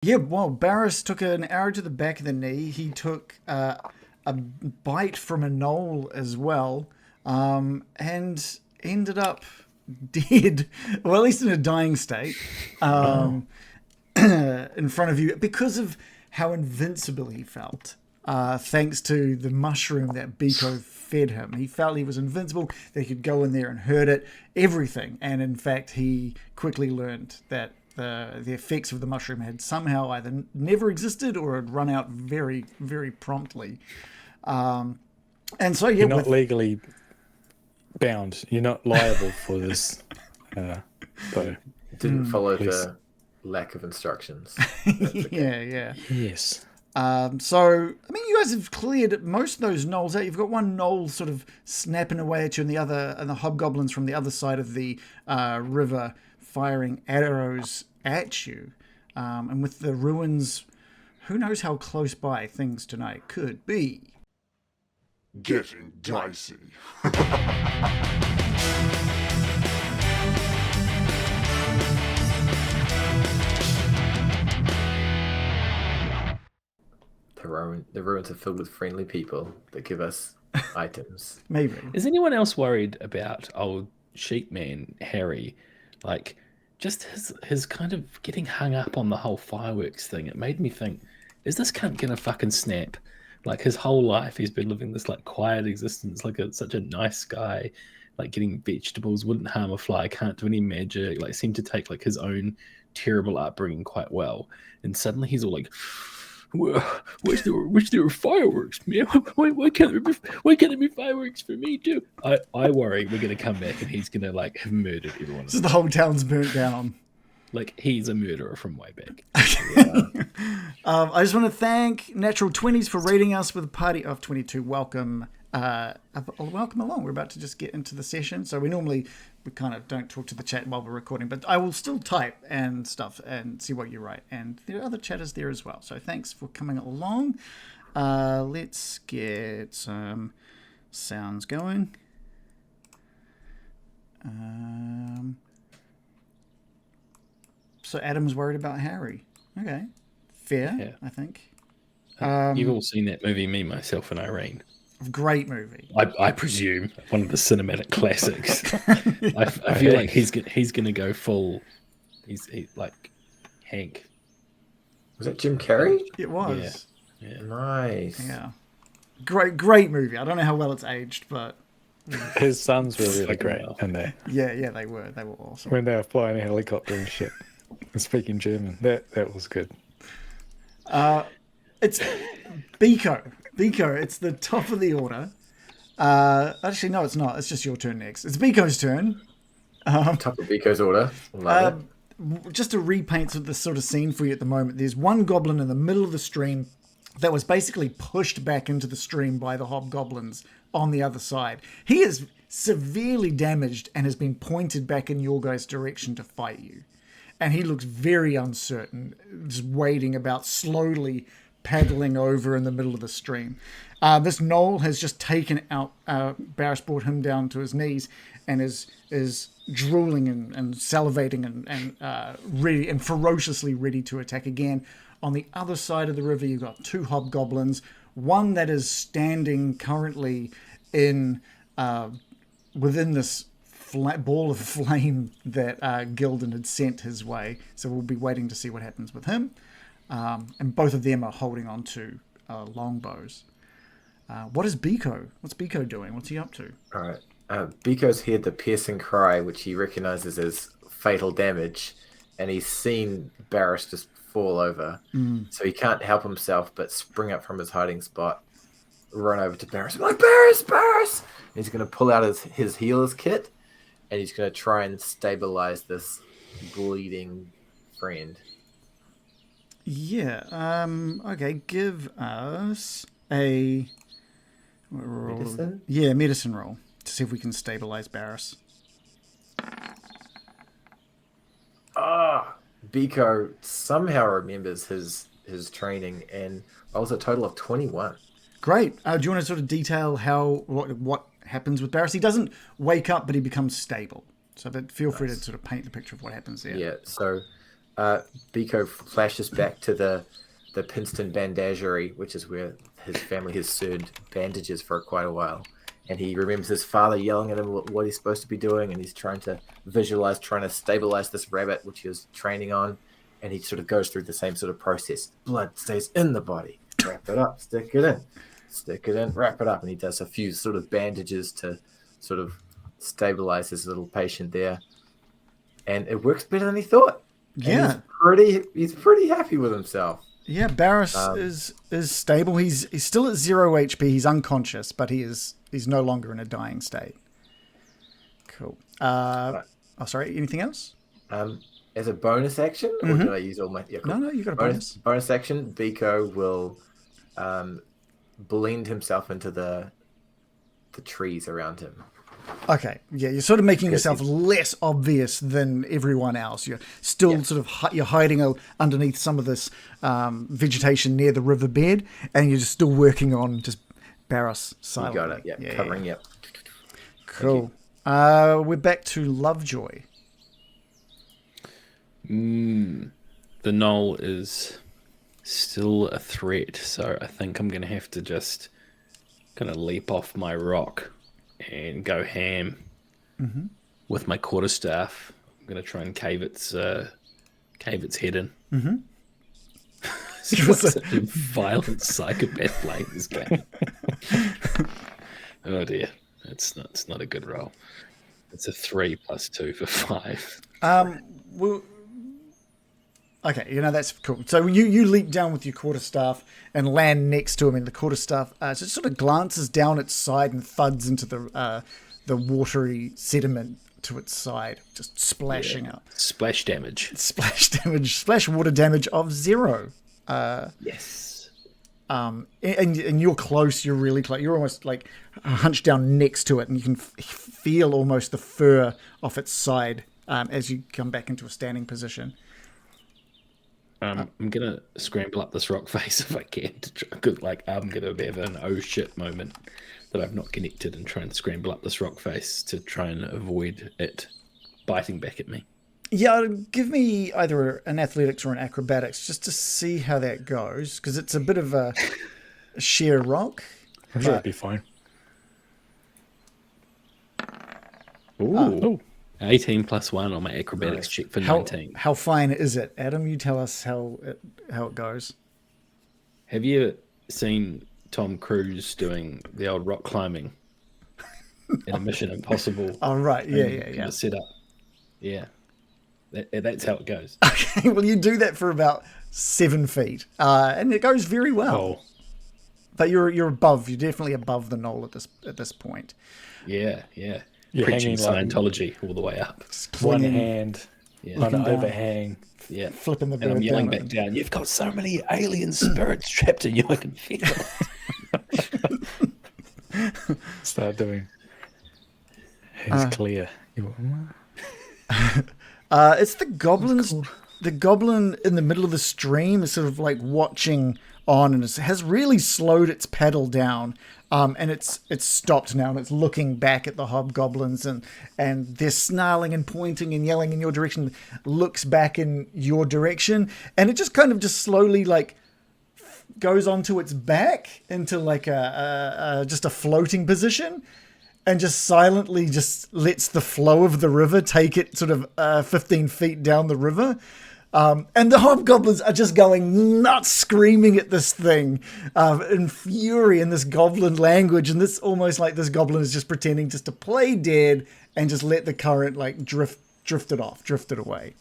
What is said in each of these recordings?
Yeah, well, Barris took an arrow to the back of the knee. He took a bite from a knoll as well, and ended up dead, well, at least in a dying state, Oh, in front of you because of how invincible he felt. Thanks to the mushroom that Beeko fed him. He felt he was invincible, that he could go in there and hurt it, everything. And in fact, he quickly learned that the effects of the mushroom had somehow either never existed or had run out very, very promptly. And so, yeah, you're not with legally bound. You're not liable for this, uh, though. Didn't follow At least, the lack of instructions. That's okay. yeah, yeah. yes. So, I mean, you guys have cleared most of those gnolls out. You've got one gnoll sort of snapping away at you, and the hobgoblins from the other side of the river firing arrows at you. And with the ruins, who knows how close by things tonight could be. Getting dicey. The ruins are filled with friendly people that give us items. Maybe. Is anyone else worried about old sheepman Harry? Like, just his kind of getting hung up on the whole fireworks thing. It made me think, is this cunt gonna fucking snap? Like his whole life, he's been living this like quiet existence, like such a nice guy, like getting vegetables, wouldn't harm a fly, can't do any magic, like seemed to take like his own terrible upbringing quite well. And suddenly he's all like, wish there were fireworks, man. Why can't there be fireworks for me too? I worry we're gonna come back and he's gonna like have murdered everyone. Just the whole town's burnt down. Like he's a murderer from way back. I just want to thank Natural 20s for rating us with a party of 22. Welcome. Welcome along. We're about to just get into the session. So we kind of don't talk to the chat while we're recording, but I will still type and stuff and see what you write. And there are other chatters there as well. So thanks for coming along. Let's get some sounds going. So Adam's worried about Harry. Okay. Fair, Yeah. I think. You've all seen that movie, Me, Myself, and Irene. Great movie. I presume one of the cinematic classics. I feel like he's gonna go full. He's like Hank. Was that Jim Carrey? It was. Yeah. Nice. Yeah. Great movie. I don't know how well it's aged, but His sons were really Fucking great well. in there yeah, they were awesome. when they were flying a helicopter and shit and speaking German. That was good. It's Beeko. It's the top of the order. Actually, no, it's not. It's just your turn next. It's Beeko's turn. Top of Beeko's order. Love it. Just to repaint the sort of scene for you at the moment, there's one goblin in the middle of the stream that was basically pushed back into the stream by the hobgoblins on the other side. He is severely damaged and has been pointed back in your guys' direction to fight you. And he looks very uncertain, just wading about, slowly paddling over in the middle of the stream. This gnoll has just taken out, Barris brought him down to his knees and is drooling and salivating and ready and ferociously ready to attack again. On the other side of the river, you've got two hobgoblins, one that is standing currently in within this ball of flame that Gildan had sent his way. So we'll be waiting to see what happens with him. And both of them are holding on to longbows. What is Beeko? What's Beeko doing? What's he up to? All right. Beeko's heard the piercing cry, which he recognizes as fatal damage, and he's seen Barris just fall over. So he can't help himself but spring up from his hiding spot, run over to Barris, and be like, Barris! And he's going to pull out his healer's kit, and he's going to try and stabilize this bleeding friend. Yeah. Okay. Give us a roll. Medicine? Yeah, medicine roll to see if we can stabilize Barris. Beeko somehow remembers his training and rolls a total of 21. Great. Do you want to sort of detail what happens with Barris? He doesn't wake up, but he becomes stable. So feel free to sort of paint the picture of what happens there. Yeah, so Beeko flashes back to the Pinston bandagerie, which is where his family has served bandages for quite a while. And he remembers his father yelling at him what he's supposed to be doing, and he's trying to stabilize this rabbit, which he was training on. And he sort of goes through the same sort of process. Blood stays in the body. Wrap it up, stick it in, wrap it up. And he does a few sort of bandages to sort of stabilize his little patient there. And it works better than he thought. Yeah. And he's pretty happy with himself. Yeah, Barris is stable. He's still at 0 HP. He's unconscious, but he's no longer in a dying state. Cool. Sorry, anything else? As a bonus action, or did I use all my? Yeah, cool. No, you got a bonus. Bonus action. Beeko will blend himself into the trees around him. Okay, yeah, you're sort of making yourself less obvious than everyone else. You're still sort of you're hiding underneath some of this vegetation near the riverbed, and you're just still working on just Barris silently. You got it. Yeah, covering. Yep. Cool. We're back to Lovejoy. The knoll is still a threat, so I think I'm going to have to just kind of leap off my rock and go ham with my quarterstaff. I'm going to try and cave its head in. What's such a violent psychopath playing this game? Oh dear, it's not a good roll. It's a 3 + 2 for 5. Well, okay, that's cool. So you leap down with your quarterstaff and land next to him, and the quarterstaff just sort of glances down its side and thuds into the watery sediment to its side, just splashing up. Splash damage. Splash water damage of 0. Yes. And you're close. You're really close. You're almost like hunched down next to it, and you can feel almost the fur off its side as you come back into a standing position. I'm gonna scramble up this rock face if I can to try, because I'm gonna have an oh shit moment that I've not connected and try and scramble up this rock face to try and avoid it biting back at me. Yeah, give me either an athletics or an acrobatics just to see how that goes, because it's a bit of a sheer rock. I'm sure it'll be fine. Ooh. 18 + 1 on my acrobatics check for 19. How fine is it, Adam? You tell us how it goes. Have you seen Tom Cruise doing the old rock climbing in a Mission Impossible? Oh, right. Yeah. Set up. Yeah. That's how it goes. Okay, well, you do that for about 7 feet, and it goes very well. Oh. But you're above. You're definitely above the knoll at this point. Yeah. You're Preaching hanging Scientology all the way up. one hand on an down. overhang. Yeah. Flipping the bird And I'm yelling down. back down, you've got so many alien spirits trapped in you, I can feel it. Start doing. It's clear. It's the goblins. The goblin in the middle of the stream is sort of like watching on, and it has really slowed its paddle down. And it's stopped now, and it's looking back at the hobgoblins, and they're snarling and pointing and yelling in your direction. Looks back in your direction, and it just kind of just slowly goes onto its back into just a floating position, and just silently just lets the flow of the river take it sort of 15 feet down the river. And the hobgoblins are just going nuts, screaming at this thing in fury in this goblin language. And this almost like this goblin is just pretending just to play dead and just let the current drift it away.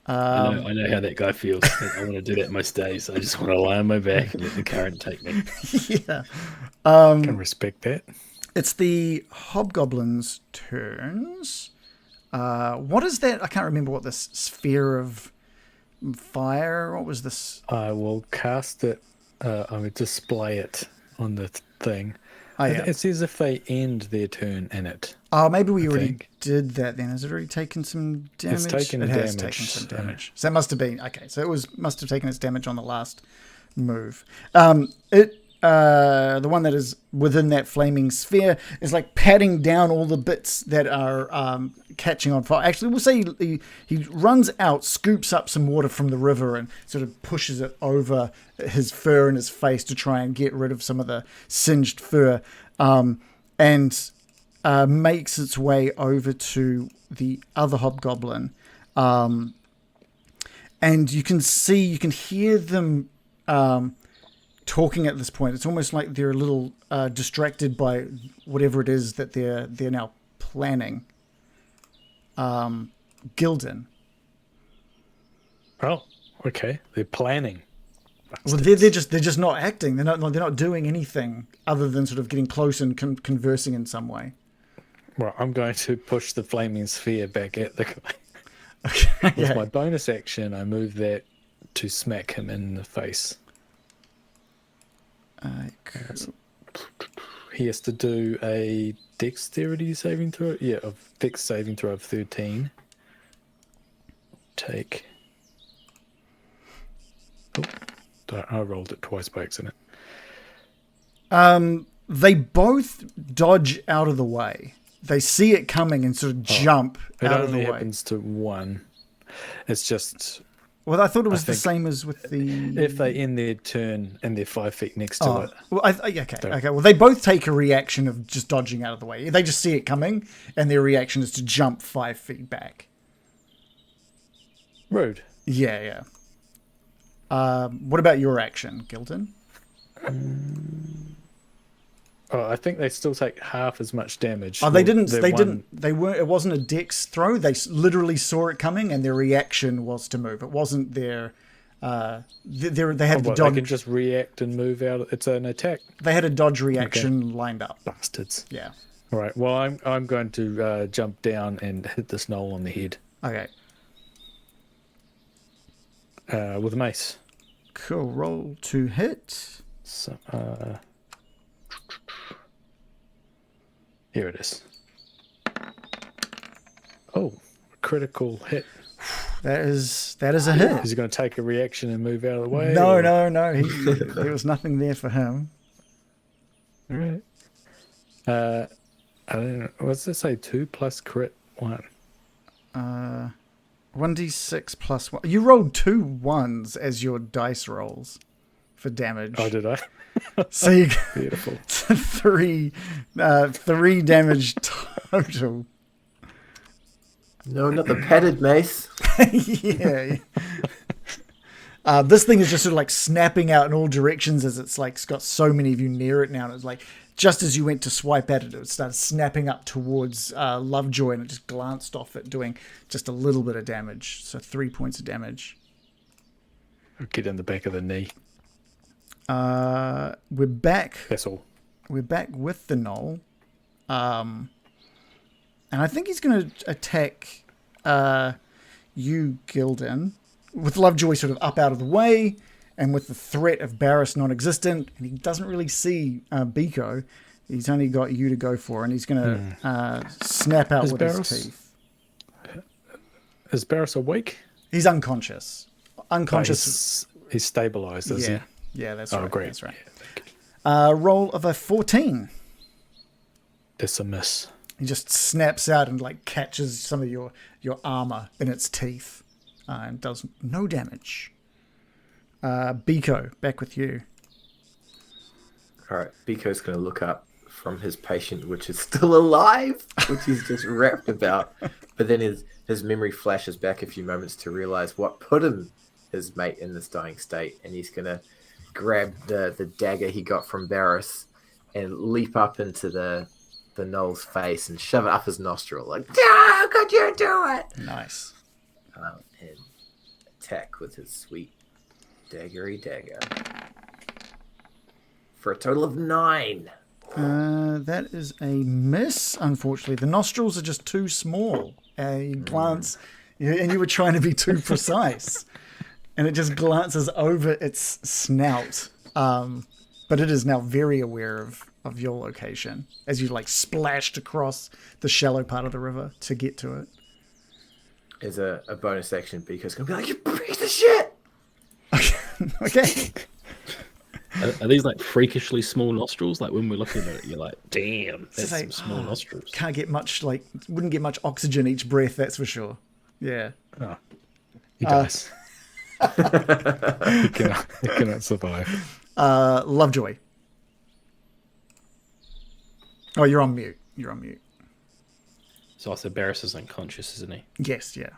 I know how that guy feels. I want to do that most days. I just want to lie on my back and let the current take me. Yeah. Can respect that. It's the hobgoblins' turns. What is that? I can't remember what this sphere of fire. What was this? I will cast it. I will display it on the thing. Oh, yeah. It's as if they end their turn in it. Oh, maybe we already think. did that then. Has it already taken some damage? It's taken it has damage, taken some so- damage. So it must have been okay. So it must have taken its damage on the last move. It the one that is within that flaming sphere, is like patting down all the bits that are catching on fire. Actually, we'll say he runs out, scoops up some water from the river, and sort of pushes it over his fur and his face to try and get rid of some of the singed fur, and makes its way over to the other hobgoblin. And you can hear them talking at this point. It's almost like they're a little distracted by whatever it is that they're now planning. Gildan. Oh, okay. They're planning. Well, they're just not acting. They're not doing anything other than sort of getting close and conversing in some way. Well, I'm going to push the flaming sphere back at the guy. Okay. With my bonus action, I move that to smack him in the face. Cool. He has to do a dexterity saving throw. Yeah, of dex saving throw of 13. Take. Oh, I rolled it twice by accident. They both dodge out of the way. They see it coming and sort of jump out of the way. It only happens to one. It's just... Well, I thought it was the same as with the... If they end their turn and they're 5 feet next to it. Well, okay. Well, they both take a reaction of just dodging out of the way. They just see it coming, and their reaction is to jump 5 feet back. Rude. Yeah. What about your action, Gildan? I think they still take half as much damage. Oh, they didn't. They weren't. It wasn't a dex throw. They literally saw it coming, and their reaction was to move. It wasn't their. They had the dodge. They can just react and move out. It's an attack. They had a dodge reaction lined up. Bastards. Yeah. All right. Well, I'm going to jump down and hit this gnoll on the head. Okay. With a mace. Cool. Roll to hit. So, here it is. Oh, critical hit. That is a hit. Is he going to take a reaction and move out of the way? No. There was nothing there for him. All right. I don't know. What's this say? 2 plus crit 1. 1d6 plus 1. You rolled 2 1s as your dice rolls for damage. Oh, did I? So you Beautiful. 3 damage total. No, not the padded mace. Yeah. This thing is just sort of like snapping out in all directions as it's got so many of you near it now. And it's like just as you went to swipe at it, it started snapping up towards Lovejoy, and it just glanced off it, doing just a little bit of damage. So 3 points of damage. Get in the back of the knee. We're back. That's all. We're back with the gnoll. And I think he's going to attack you, Gildan, with Lovejoy sort of up out of the way, and with the threat of Barris non-existent. And he doesn't really see Beeko. He's only got you to go for, and he's going to snap out with his teeth. Is Barris awake? He's unconscious. Unconscious. He's stabilized, is he? Yeah, that's right. Oh, great. That's right. Roll of a 14. That's a miss. He just snaps out and catches some of your armor in its teeth and does no damage. Beeko, back with you. All right, Beeko's going to look up from his patient, which is still alive, which he's just rapped about. But then his memory flashes back a few moments to realize what put his mate in this dying state, and he's going to grab the dagger he got from Barris and leap up into the gnoll's face and shove it up his nostril, like, how could you do it? Nice. And attack with his sweet dagger for a total of 9. That is a miss, unfortunately. The nostrils are just too small. You glance, and you were trying to be too precise, and it just glances over its snout. But it is now very aware of your location as you splashed across the shallow part of the river to get to it. As a bonus action, Beeko's going to be like, you piece of shit! Okay. Are these like freakishly small nostrils? Like when we're looking at it, you're like, damn, that's like, some small nostrils. Can't get much, wouldn't get much oxygen each breath, that's for sure. Yeah. Oh, he dies. He cannot survive. Lovejoy. Oh, you're on mute. So I said Barris is unconscious, isn't he? Yes, yeah.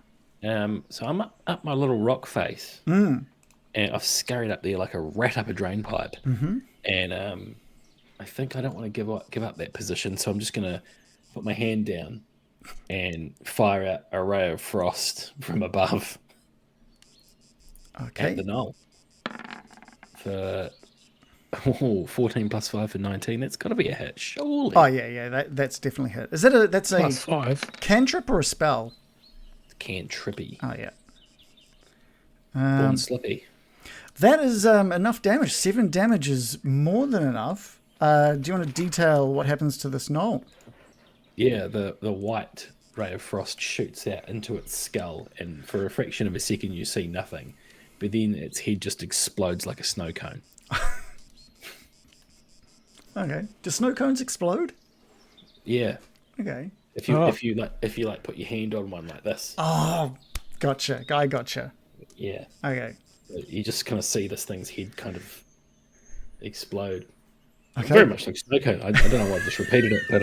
So I'm up my little rock face, and I've scurried up there like a rat up a drain pipe, and I think I don't want to give up that position, so I'm just gonna put my hand down and fire out a ray of frost from above Okay. at the knoll for 14 plus 5 for 19. That's got to be a hit, surely. Oh, yeah, that's definitely hit. Is that that's a Plus 5. cantrip or a spell? Cantrippy. Oh, yeah. Born slippy. That is enough damage. 7 damage is more than enough. Do you want to detail what happens to this knoll? Yeah, the white ray of frost shoots out into its skull, and for a fraction of a second you see nothing, but then its head just explodes like a snow cone. Okay. Do snow cones explode? Yeah. Okay. If you put your hand on one like this. Oh, gotcha. I gotcha. Yeah. Okay. You just kind of see this thing's head kind of explode. Okay. Very much like snow cone. I don't know why I just repeated it, but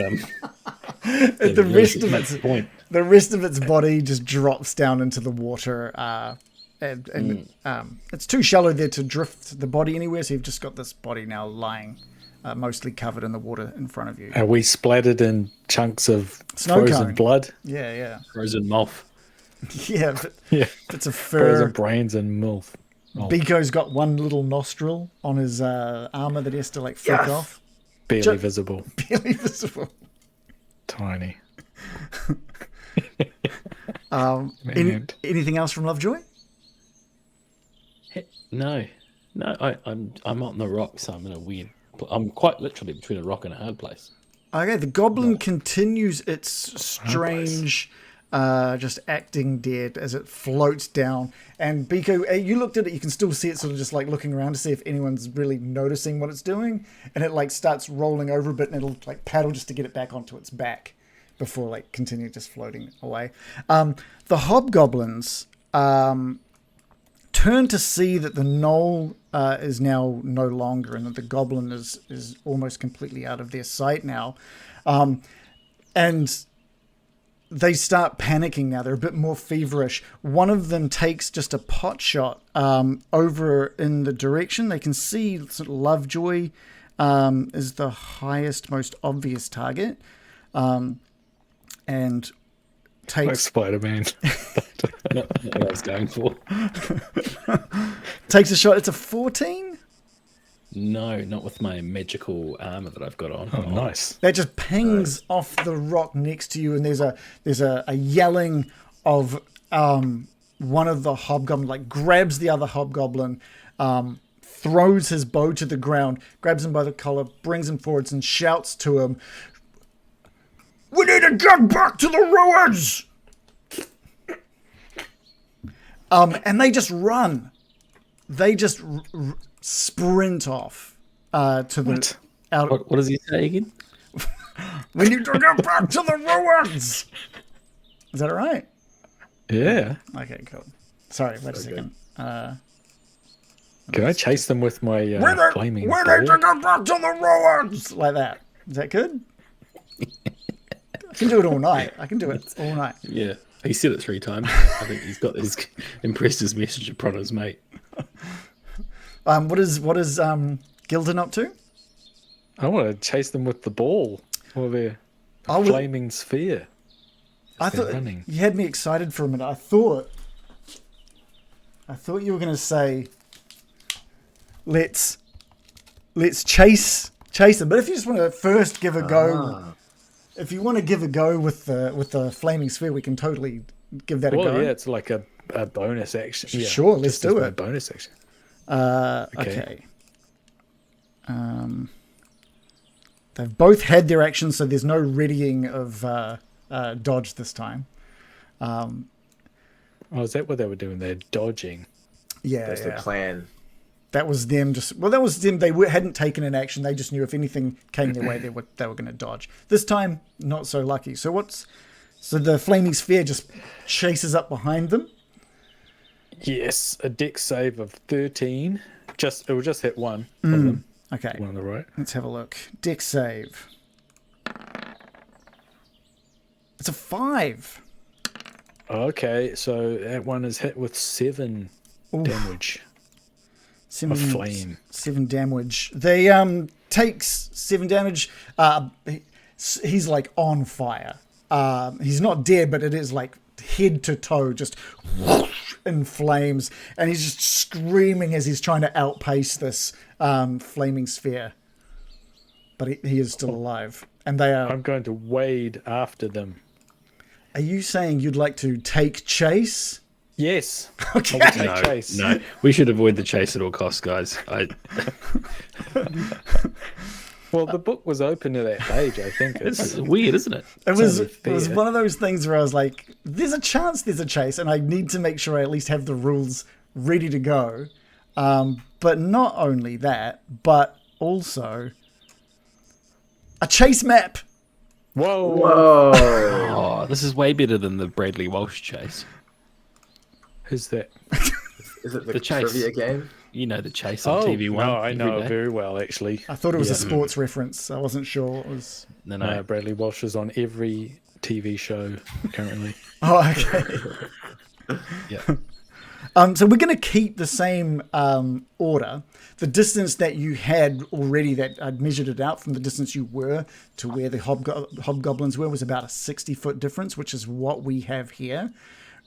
The rest of that's the point. the rest of its body just drops down into the water, and it's too shallow there to drift the body anywhere. So you've just got this body now lying, mostly covered in the water in front of you. Are we splattered in chunks of Snow frozen cone. blood? Yeah. Frozen moth. Yeah, but Yeah. it's a Frozen fur. brains and milk. Oh, Beeko's got one little nostril on his armor that he has to flick Yes. off. barely visible. Barely visible. Tiny. Anything else from Lovejoy? No, I'm on the rock, so I'm in a weird. I'm quite literally between a rock and a hard place. Okay, the goblin continues its strange, just acting dead as it floats down. And Beeko, you looked at it, you can still see it sort of just looking around to see if anyone's really noticing what it's doing. And it starts rolling over a bit, and it'll paddle just to get it back onto its back before continue just floating away. The hobgoblins turn to see that the knoll is now no longer, and that the goblin is almost completely out of their sight now. And they start panicking now. They're a bit more feverish. One of them takes just a pot shot over in the direction. They can see sort of Lovejoy is the highest, most obvious target. And Like takes Spider-Man. Not what I was going for. takes a shot. It's a 14. No, not with my magical armor that I've got on. Oh, nice. That just pings off the rock next to you, and there's a yelling of one of the hobgoblin grabs the other hobgoblin, throws his bow to the ground, grabs him by the collar, brings him forwards, and shouts to him, "We need to get back to the ruins!" And they just run. They just sprint off to the out. What does he say again? We need to get back to the ruins. Is that all right? Yeah. Okay, cool. Sorry, wait a second. Can I chase them with my flaming we need bow? to get back to the ruins. Like that. Is that good? I can do it all night. I can do it all night. Yeah, he said it 3 times. I think he's impressed his message upon his mate. What is Gildan up to? I want to chase them with the ball or their flaming sphere. I They're thought running. you had me excited for a minute. I thought you were going to say, let's chase them. But if you just want to first give a go, if you want to give a go with the flaming sphere, we can totally give that a go. Well, yeah, it's like a bonus action. Yeah, Sure, let's just as do my it. bonus action. Okay. They've both had their actions, so there's no readying of dodge this time. Oh, is that what they were doing? They're dodging. Yeah, That's the plan. That was them They hadn't taken an action. They just knew if anything came their way, they were going to dodge. This time, not so lucky. So the flaming sphere just chases up behind them. Yes, a dex save of 13. It will just hit one of them. Okay. One on the right. Let's have a look. Dex save. It's a 5. Okay, so that one is hit with 7 damage. 7 of flame. 7 damage. They takes 7 damage. He's like on fire. He's not dead, but it is like head to toe, just whoosh, in flames, and he's just screaming as he's trying to outpace this flaming sphere. But he is still alive, and they are. I'm going to wade after them. Are you saying you'd like to take chase? Yes. Okay. I will take chase. No, we should avoid the chase at all costs, guys. Well, the book was open to that page, I think. It's weird, isn't it? It was one of those things where I was like, there's a chance there's a chase, and I need to make sure I at least have the rules ready to go. But not only that, but also a chase map. Whoa. Oh, this is way better than the Bradley Walsh chase. Who's that? Is it the chase. trivia game? You know the chase on TV1. No, I know every it day. very well, actually. I thought it was a sports reference. I wasn't sure what it was. No. No, Bradley Walsh is on every TV show currently. Oh, okay. Yeah. So we're going to keep the same order. The distance that you had already, that I'd measured it out from the distance you were to where the hobgoblins were, was about a 60-foot difference, which is what we have here.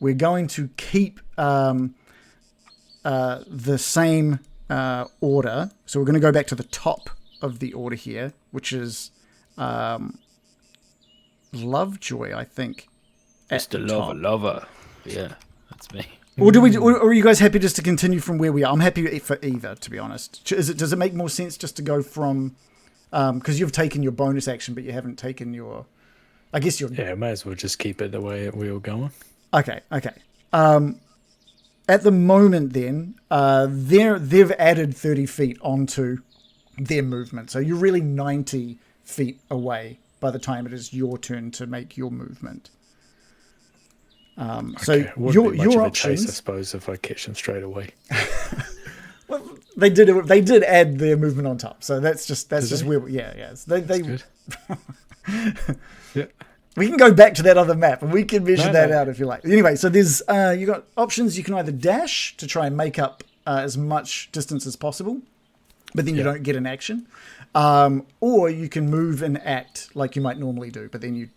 We're going to keep the same order. So we're going to go back to the top of the order here, which is Lovejoy, I think. Mr. Lover. Yeah, that's me. Or are you guys happy just to continue from where we are? I'm happy for either, to be honest. Does it make more sense just to go from, because you've taken your bonus action, but you haven't taken your, I guess your. Yeah, may as well just keep it the way we were going. Okay. At the moment, then, they've added 30 feet onto their movement, so you're really 90 feet away by the time it is your turn to make your movement. So your options, chase, I suppose, if I catch them straight away. Well, they did add their movement on top, so that's just where they Good. Yeah. We can go back to that other map and we can measure that out if you like. Anyway, so there's you got options. You can either dash to try and make up as much distance as possible, but then you don't get an action, or you can move and act like you might normally do, but then you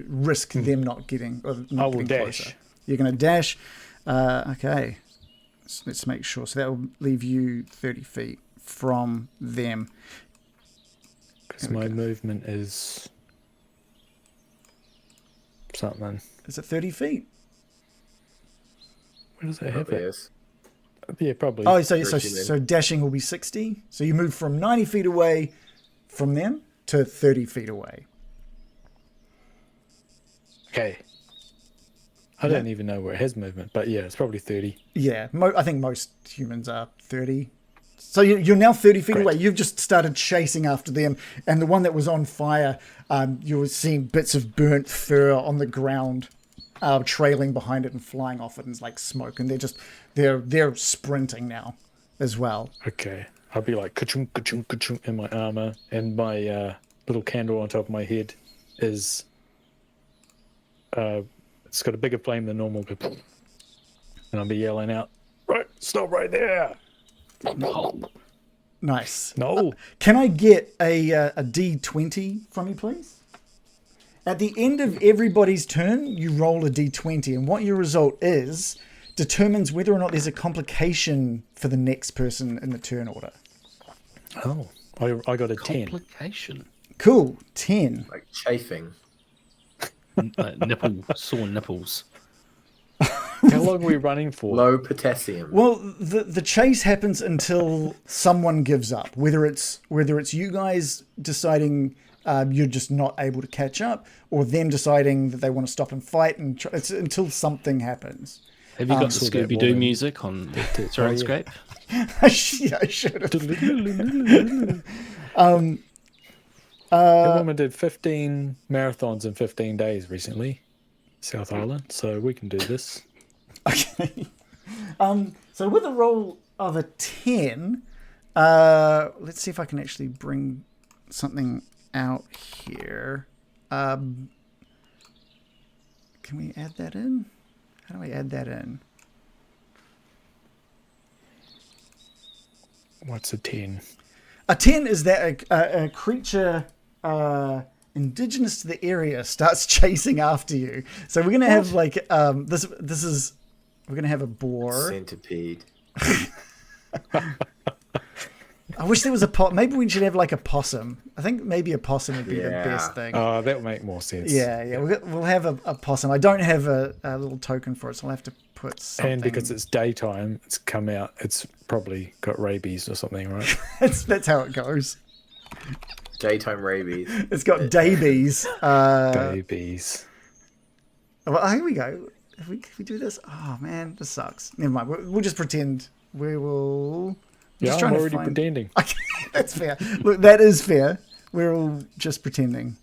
risk them not getting. I will getting dash. Closer. You're going to dash. Okay, so let's make sure. So that will leave you 30 feet from them. Because my movement is something. Is it 30 feet? Where does it have Probably it? is. Yeah, probably. Oh, so dashing will be 60. So you move from 90 feet away from them to 30 feet away. Okay. I don't even know where it has movement, but yeah, it's probably 30. Yeah, I think most humans are 30. So you're now 30 feet away. You've just started chasing after them, and the one that was on fire, you were seeing bits of burnt fur on the ground, trailing behind it and flying off it, and it's like smoke. And they're sprinting now, as well. Okay. I'll be like ka-chung, ka-chung, ka-chung in my armor, and my little candle on top of my head is it's got a bigger flame than normal, and I'll be yelling out, "Right, stop right there!" No. Nice. No. Can I get a D20 from you, please? At the end of everybody's turn, you roll a D20, and what your result is determines whether or not there's a complication for the next person in the turn order. Oh, I got a 10. Complication. Cool. 10. Like chafing. Sore nipples. How long are we running for? Low potassium. Well, the chase happens until someone gives up. Whether it's you guys deciding you're just not able to catch up, or them deciding that they want to stop and fight, and it's until something happens. Have you got the saw that Scooby Doo woman. music on the Thronescape? I should have. The woman did 15 marathons in 15 days recently, South Island. So we can do this. Okay. So with a roll of a 10, let's see if I can actually bring something out here. Can we add that in? How do I add that in? What's a 10? A 10 is that a creature indigenous to the area starts chasing after you. So we're gonna have like this is we're gonna have a boar. Centipede. I wish there was a maybe we should have like a possum. I think maybe a possum would be the best thing. Oh, that would make more sense. Yeah. We'll have a possum. I don't have a little token for it, so I'll have to put something. And because it's daytime, it's come out. It's probably got rabies or something, right? that's how it goes. Daytime rabies. It's got dabies. Babies. Well, here we go. If we do this, oh man, this sucks. Never mind. We'll just pretend we will. Yeah, I'm already pretending. Okay, that's fair. Look, that is fair. We're all just pretending.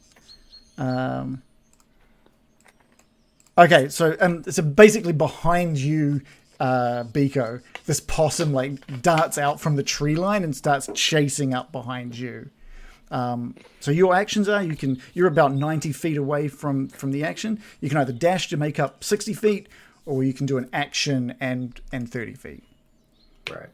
Okay, so basically behind you, Beeko, this possum like darts out from the tree line and starts chasing up behind you. So your actions are you're about 90 feet away from the action. You can either dash to make up 60 feet, or you can do an action and 30 feet. Right.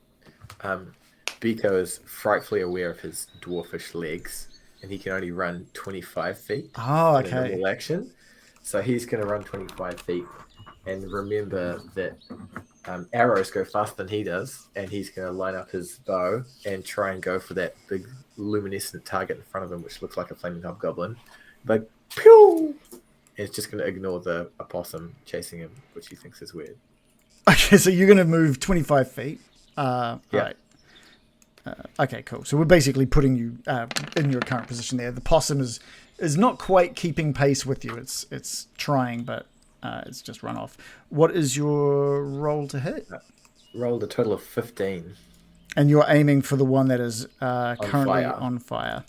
Beeko is frightfully aware of his dwarfish legs, and he can only run 25 feet. Oh, in a okay. normal action. So he's going to run 25 feet, and remember that arrows go faster than he does, and he's going to line up his bow and try and go for that big luminescent target in front of him, which looks like a flaming hobgoblin. But pew! And it's just going to ignore the opossum chasing him, which he thinks is weird. Okay, so you're going to move 25 feet. Yeah. Right. Okay, cool. So we're basically putting you in your current position there. The possum is not quite keeping pace with you. It's trying, but it's just run off. What is your roll to hit? Rolled a total of 15. And you're aiming for the one that is currently on fire.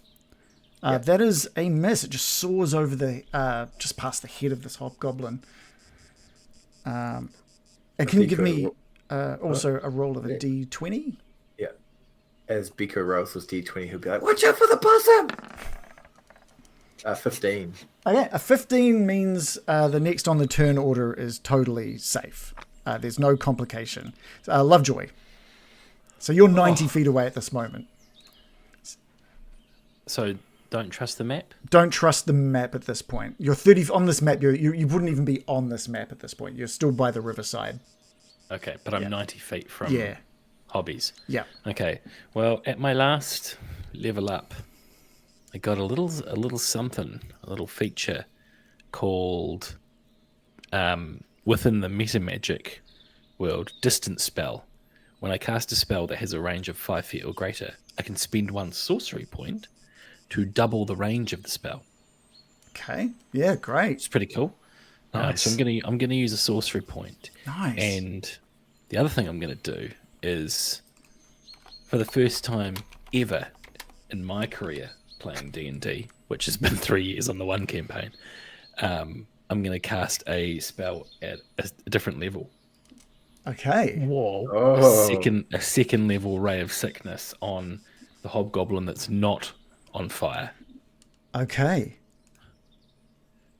That is a miss. It just soars over just past the head of this hobgoblin. And can you give me also a roll of a d20? Yeah. As Beeko rolls his d20, he'll be like, "Watch out for the possum!" 15. Okay, a 15 means the next on the turn order is totally safe. There's no complication. Lovejoy. So you're 90 feet away at this moment. So don't trust the map? Don't trust the map at this point. You're 30 on this map. You wouldn't even be on this map at this point. You're still by the riverside. Okay, but I'm 90 feet from hobbies. Yeah. Okay. Well, at my last level up, I got a little something, a little feature called within the meta magic world, distance spell. When I cast a spell that has a range of 5 feet or greater, I can spend 1 sorcery point to double the range of the spell. Okay. Yeah, great. It's pretty cool. Nice. So I'm gonna use a sorcery point. Nice. And the other thing I'm gonna do is, for the first time ever in my career playing D&D, which has been 3 years on the one campaign, I'm gonna cast a spell at a different level. Okay. Whoa. Oh. A second level ray of sickness on the hobgoblin that's not on fire. Okay.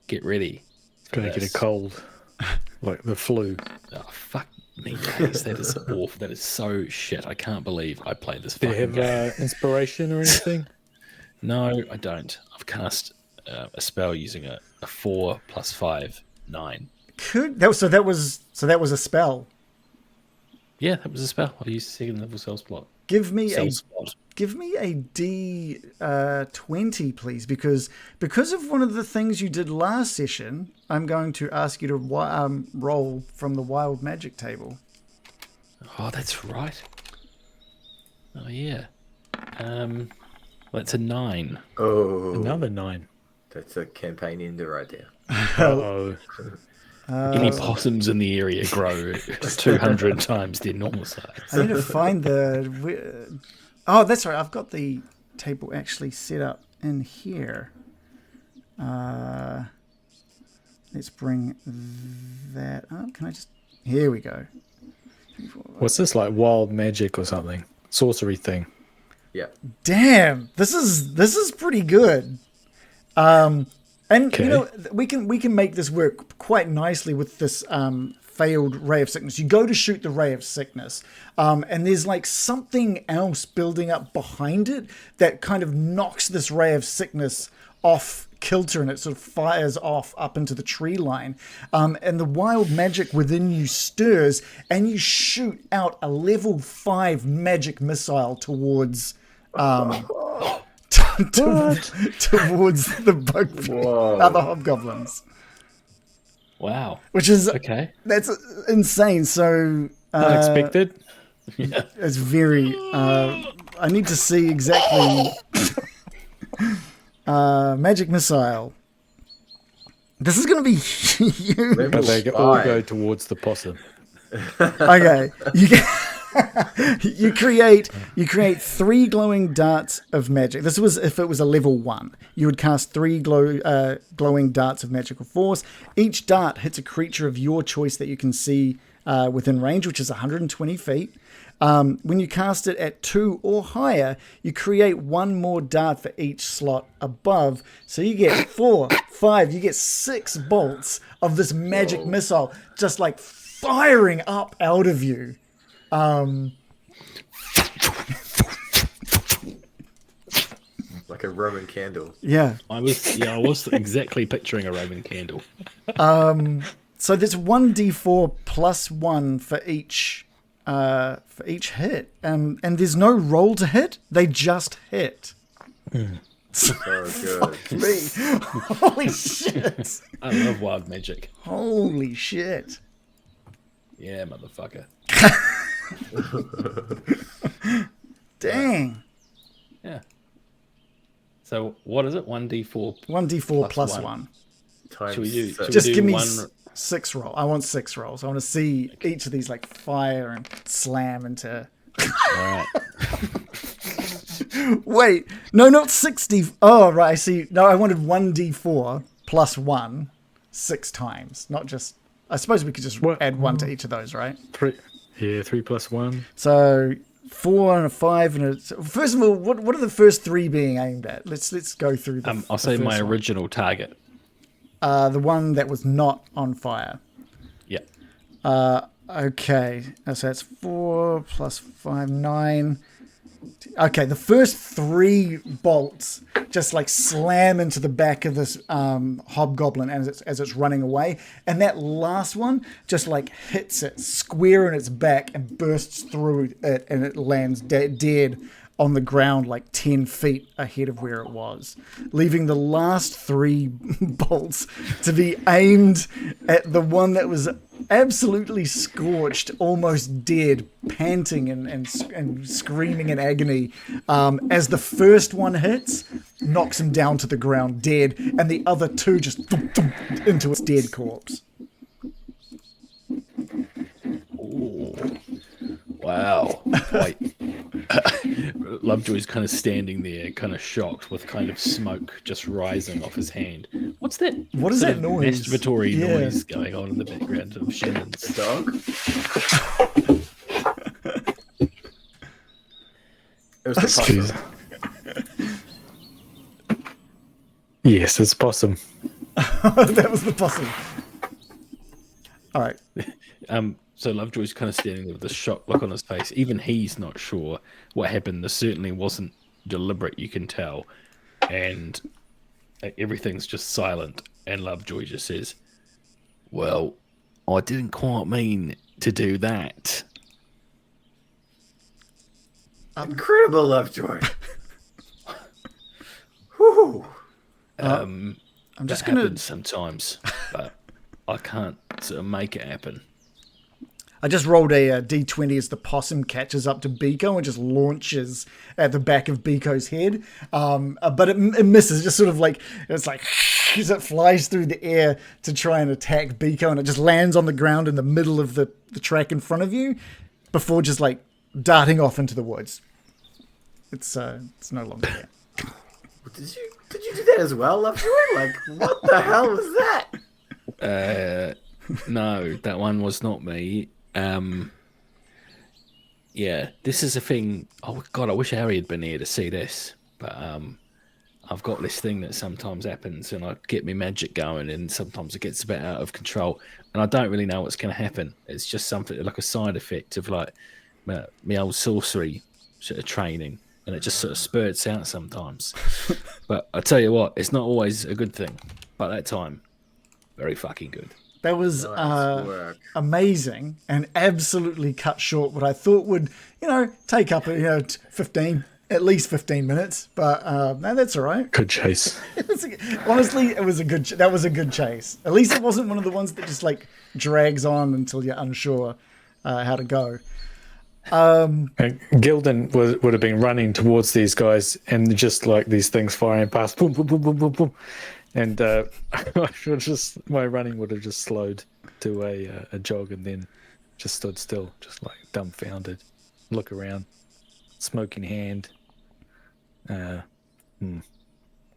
Get ready. Gonna get a cold. Like the flu. Oh, fuck me days. That is awful. That is so shit. I can't believe I played this Do you fucking game. have inspiration or anything? No, I don't. I've cast a spell using a 4 + 5, 9. That was a spell. Yeah, that was a spell. I used second level spell slot. Give me Spell a slot. D20, please, because of one of the things you did last session. I'm going to ask you to roll from the wild magic table. Oh, that's right. Oh yeah. That's a 9. Oh. Another 9. That's a campaign ender right there. Uh-oh. Any possums in the area grow 200 times their normal size. I need to find the... Oh, that's right. I've got the table actually set up in here. Let's bring that up. Can I just... Here we go. What's this, like wild magic or something? Sorcery thing. Yeah. Damn, this is pretty good. And you know, we can make this work quite nicely with this failed ray of sickness. You go to shoot the ray of sickness, and there's like something else building up behind it that kind of knocks this ray of sickness off kilter, and it sort of fires off up into the tree line. And the wild magic within you stirs, and you shoot out a level 5 magic missile towards towards the other hobgoblins. Wow. Which is okay. That's insane. So Unexpected. Yeah. it's very. I need to see exactly. Magic missile. This is going to be huge. But they all go towards the possum. Okay, you create 3 glowing darts of magic. This was if it was a level 1. You would cast 3 glowing darts of magical force. Each dart hits a creature of your choice that you can see within range, which is 120 feet. When you cast it at 2 or higher, you create 1 more dart for each slot above. So you get 4, 5, you get 6 bolts of this magic missile just like firing up out of you. Like a Roman candle. Yeah. I was exactly picturing a Roman candle. So there's 1d4 plus 1 for each hit, and there's no roll to hit. They just hit. So good. Me. Holy shit! I love wild magic. Holy shit! Yeah, motherfucker. Dang. Yeah. So what is it? 1d4. 1d4 plus one. 1. Times Should we do? six. Just give me one? 6 roll. I want 6 rolls. I want to see each of these like fire and slam into. All right. Wait, no, not 60. Oh, right. I see. No, I wanted 1d4 plus 1 6 times, not just. I suppose we could just add 1 to each of those, right? 3. Yeah, 3 plus 1. So 4 and a 5 and a. First of all, what are the first 3 being aimed at? Let's go through them. I'll say my original target. The one that was not on fire. Yeah. Okay, so that's 4 plus 5, 9. Okay, the first 3 bolts just like slam into the back of this hobgoblin as it's running away, and that last one just like hits it square in its back and bursts through it, and it lands dead on the ground like 10 feet ahead of where it was, leaving the last 3 bolts to be aimed at the one that was absolutely scorched, almost dead, panting and screaming in agony. As the first one hits, knocks him down to the ground dead, and the other 2 just into its dead corpse. Ooh. Wow. Wait. Lovejoy's kind of standing there, kind of shocked, with kind of smoke just rising off his hand. What's that? What is that noise? Masturbatory noise going on in the background of Shannon's Dog? It was the possum. Yes, it's possum. That was the possum. All right. So Lovejoy's kind of standing there with this shocked look on his face. Even he's not sure what happened. This certainly wasn't deliberate, you can tell. And everything's just silent. And Lovejoy just says, "Well, I didn't quite mean to do that." Incredible, Lovejoy. Whew. I'm just That gonna. happens sometimes, but I can't sort of make it happen. I just rolled a d20 as the possum catches up to Beeko and just launches at the back of Beeko's head. But it misses, just sort of like, it's like, as it flies through the air to try and attack Beeko, and it just lands on the ground in the middle of the track in front of you before just like darting off into the woods. It's no longer there. Did you do that as well, Lovejoy? Like, what the hell was that? No, that one was not me. Yeah, this is a thing. Oh God, I wish Harry had been here to see this. But I've got this thing that sometimes happens, and I get my magic going, and sometimes it gets a bit out of control, and I don't really know what's going to happen. It's just something like a side effect of like my old sorcery sort of training, and it just sort of spurts out sometimes. But I tell you what, it's not always a good thing. But that time, very fucking good. That was Nice work. amazing and absolutely cut short what I thought would, take up, 15, at least 15 minutes. But no, that's all right. Good chase. Honestly, that was a good chase. At least it wasn't one of the ones that just like drags on until you're unsure how to go. And Gildan would have been running towards these guys, and just like these things firing past, boom, boom, boom, boom, boom, boom. And my running would have just slowed to a jog, and then just stood still, just like dumbfounded. Look around, smoke in hand. I've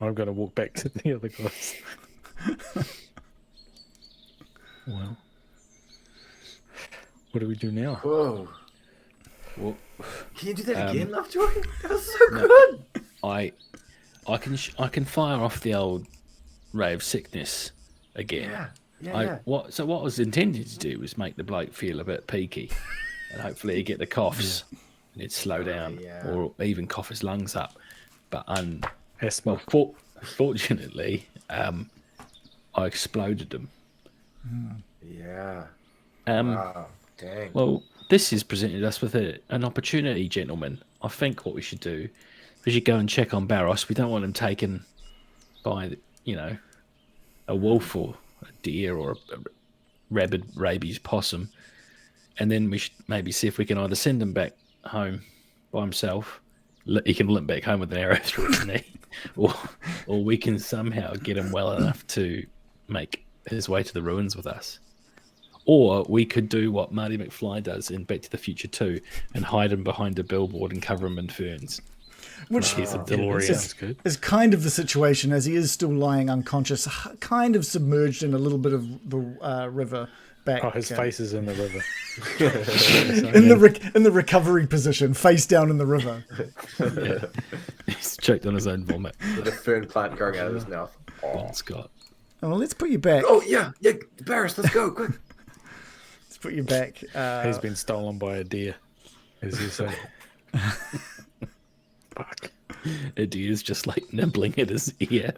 got to walk back to the other guys. Well, what do we do now? Whoa. Well, Can you do that again, Lovejoy? That was so good. I can fire off the old ray of sickness again. Yeah. What I was intended to do was make the bloke feel a bit peaky, and hopefully he'd get the coughs and he'd slow down, or even cough his lungs up. But fortunately, I exploded them. Yeah. Wow, dang. Well, this has presented us with an opportunity, gentlemen. I think what we should do, we should go and check on Barros. We don't want him taken by, a wolf or a deer or a rabid rabies possum. And then we should maybe see if we can either send him back home by himself. He can limp back home with an arrow through his knee. Or we can somehow get him well enough to make his way to the ruins with us. Or we could do what Marty McFly does in Back to the Future 2 and hide him behind a billboard and cover him in ferns. Which He's a DeLorean. is kind of the situation, as he is still lying unconscious, kind of submerged in a little bit of the river back. Oh, his face is in the river. in the recovery position, face down in the river. He's choked on his own vomit. With a fern plant growing out of his mouth. Oh, Scott. Oh, well, let's put you back. Oh, yeah. Barris, let's go, quick. Let's put you back. He's been stolen by a deer, as you say. Fuck. A deer's just like nibbling at his ear.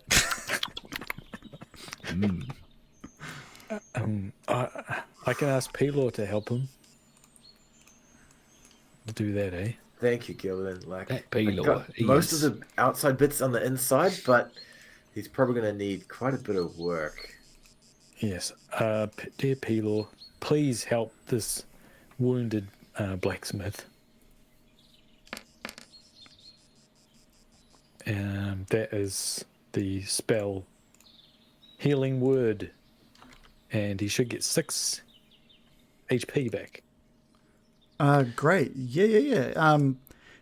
I can ask Pelor to help him. Do that, eh? Thank you, Gildan. That Pelor, most of the outside bits on the inside, but he's probably going to need quite a bit of work. Yes. Dear Pelor, please help this wounded blacksmith. That is the spell Healing Word, and he should get 6 HP back. Great. Yeah.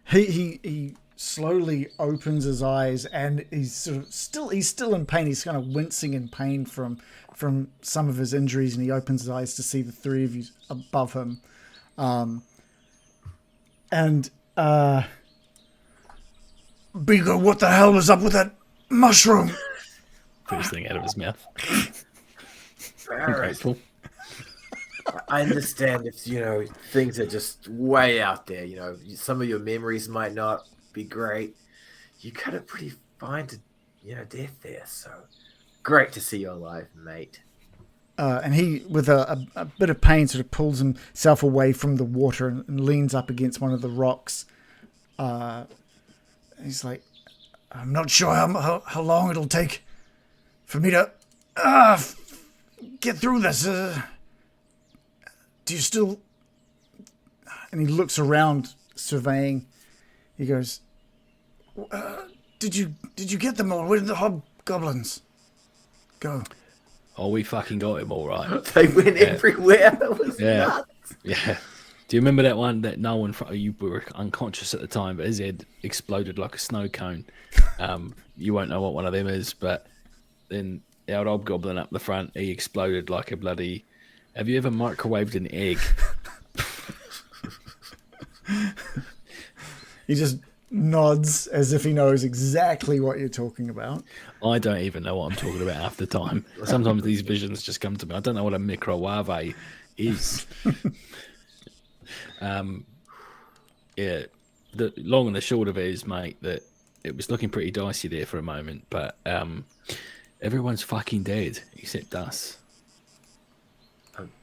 He slowly opens his eyes, and he's still in pain. He's kind of wincing in pain from some of his injuries, and he opens his eyes to see the three of you above him. Beeko, what the hell was up with that mushroom? First thing out of his mouth. Barris, Grateful. I understand if, things are just way out there. Some of your memories might not be great. You cut it pretty fine to, death there. So great to see you alive, mate. And he, with a bit of pain, sort of pulls himself away from the water and leans up against one of the rocks. He's like, I'm not sure how long it'll take for me to get through this. Do you still... And he looks around, surveying. He goes, did you get them all? Where are the hobgoblins? Go. Oh, we fucking got him all right. They went everywhere. It was Yeah. nuts. Yeah. Do you remember that one that no one, you were unconscious at the time, but his head exploded like a snow cone? You won't know what one of them is, but then our old goblin up the front, he exploded like a bloody. Have you ever microwaved an egg? He just nods as if he knows exactly what you're talking about. I don't even know what I'm talking about half the time. Sometimes these visions just come to me. I don't know what a microwave is. Yeah, the long and the short of it is, mate, that it was looking pretty dicey there for a moment, but everyone's fucking dead except us.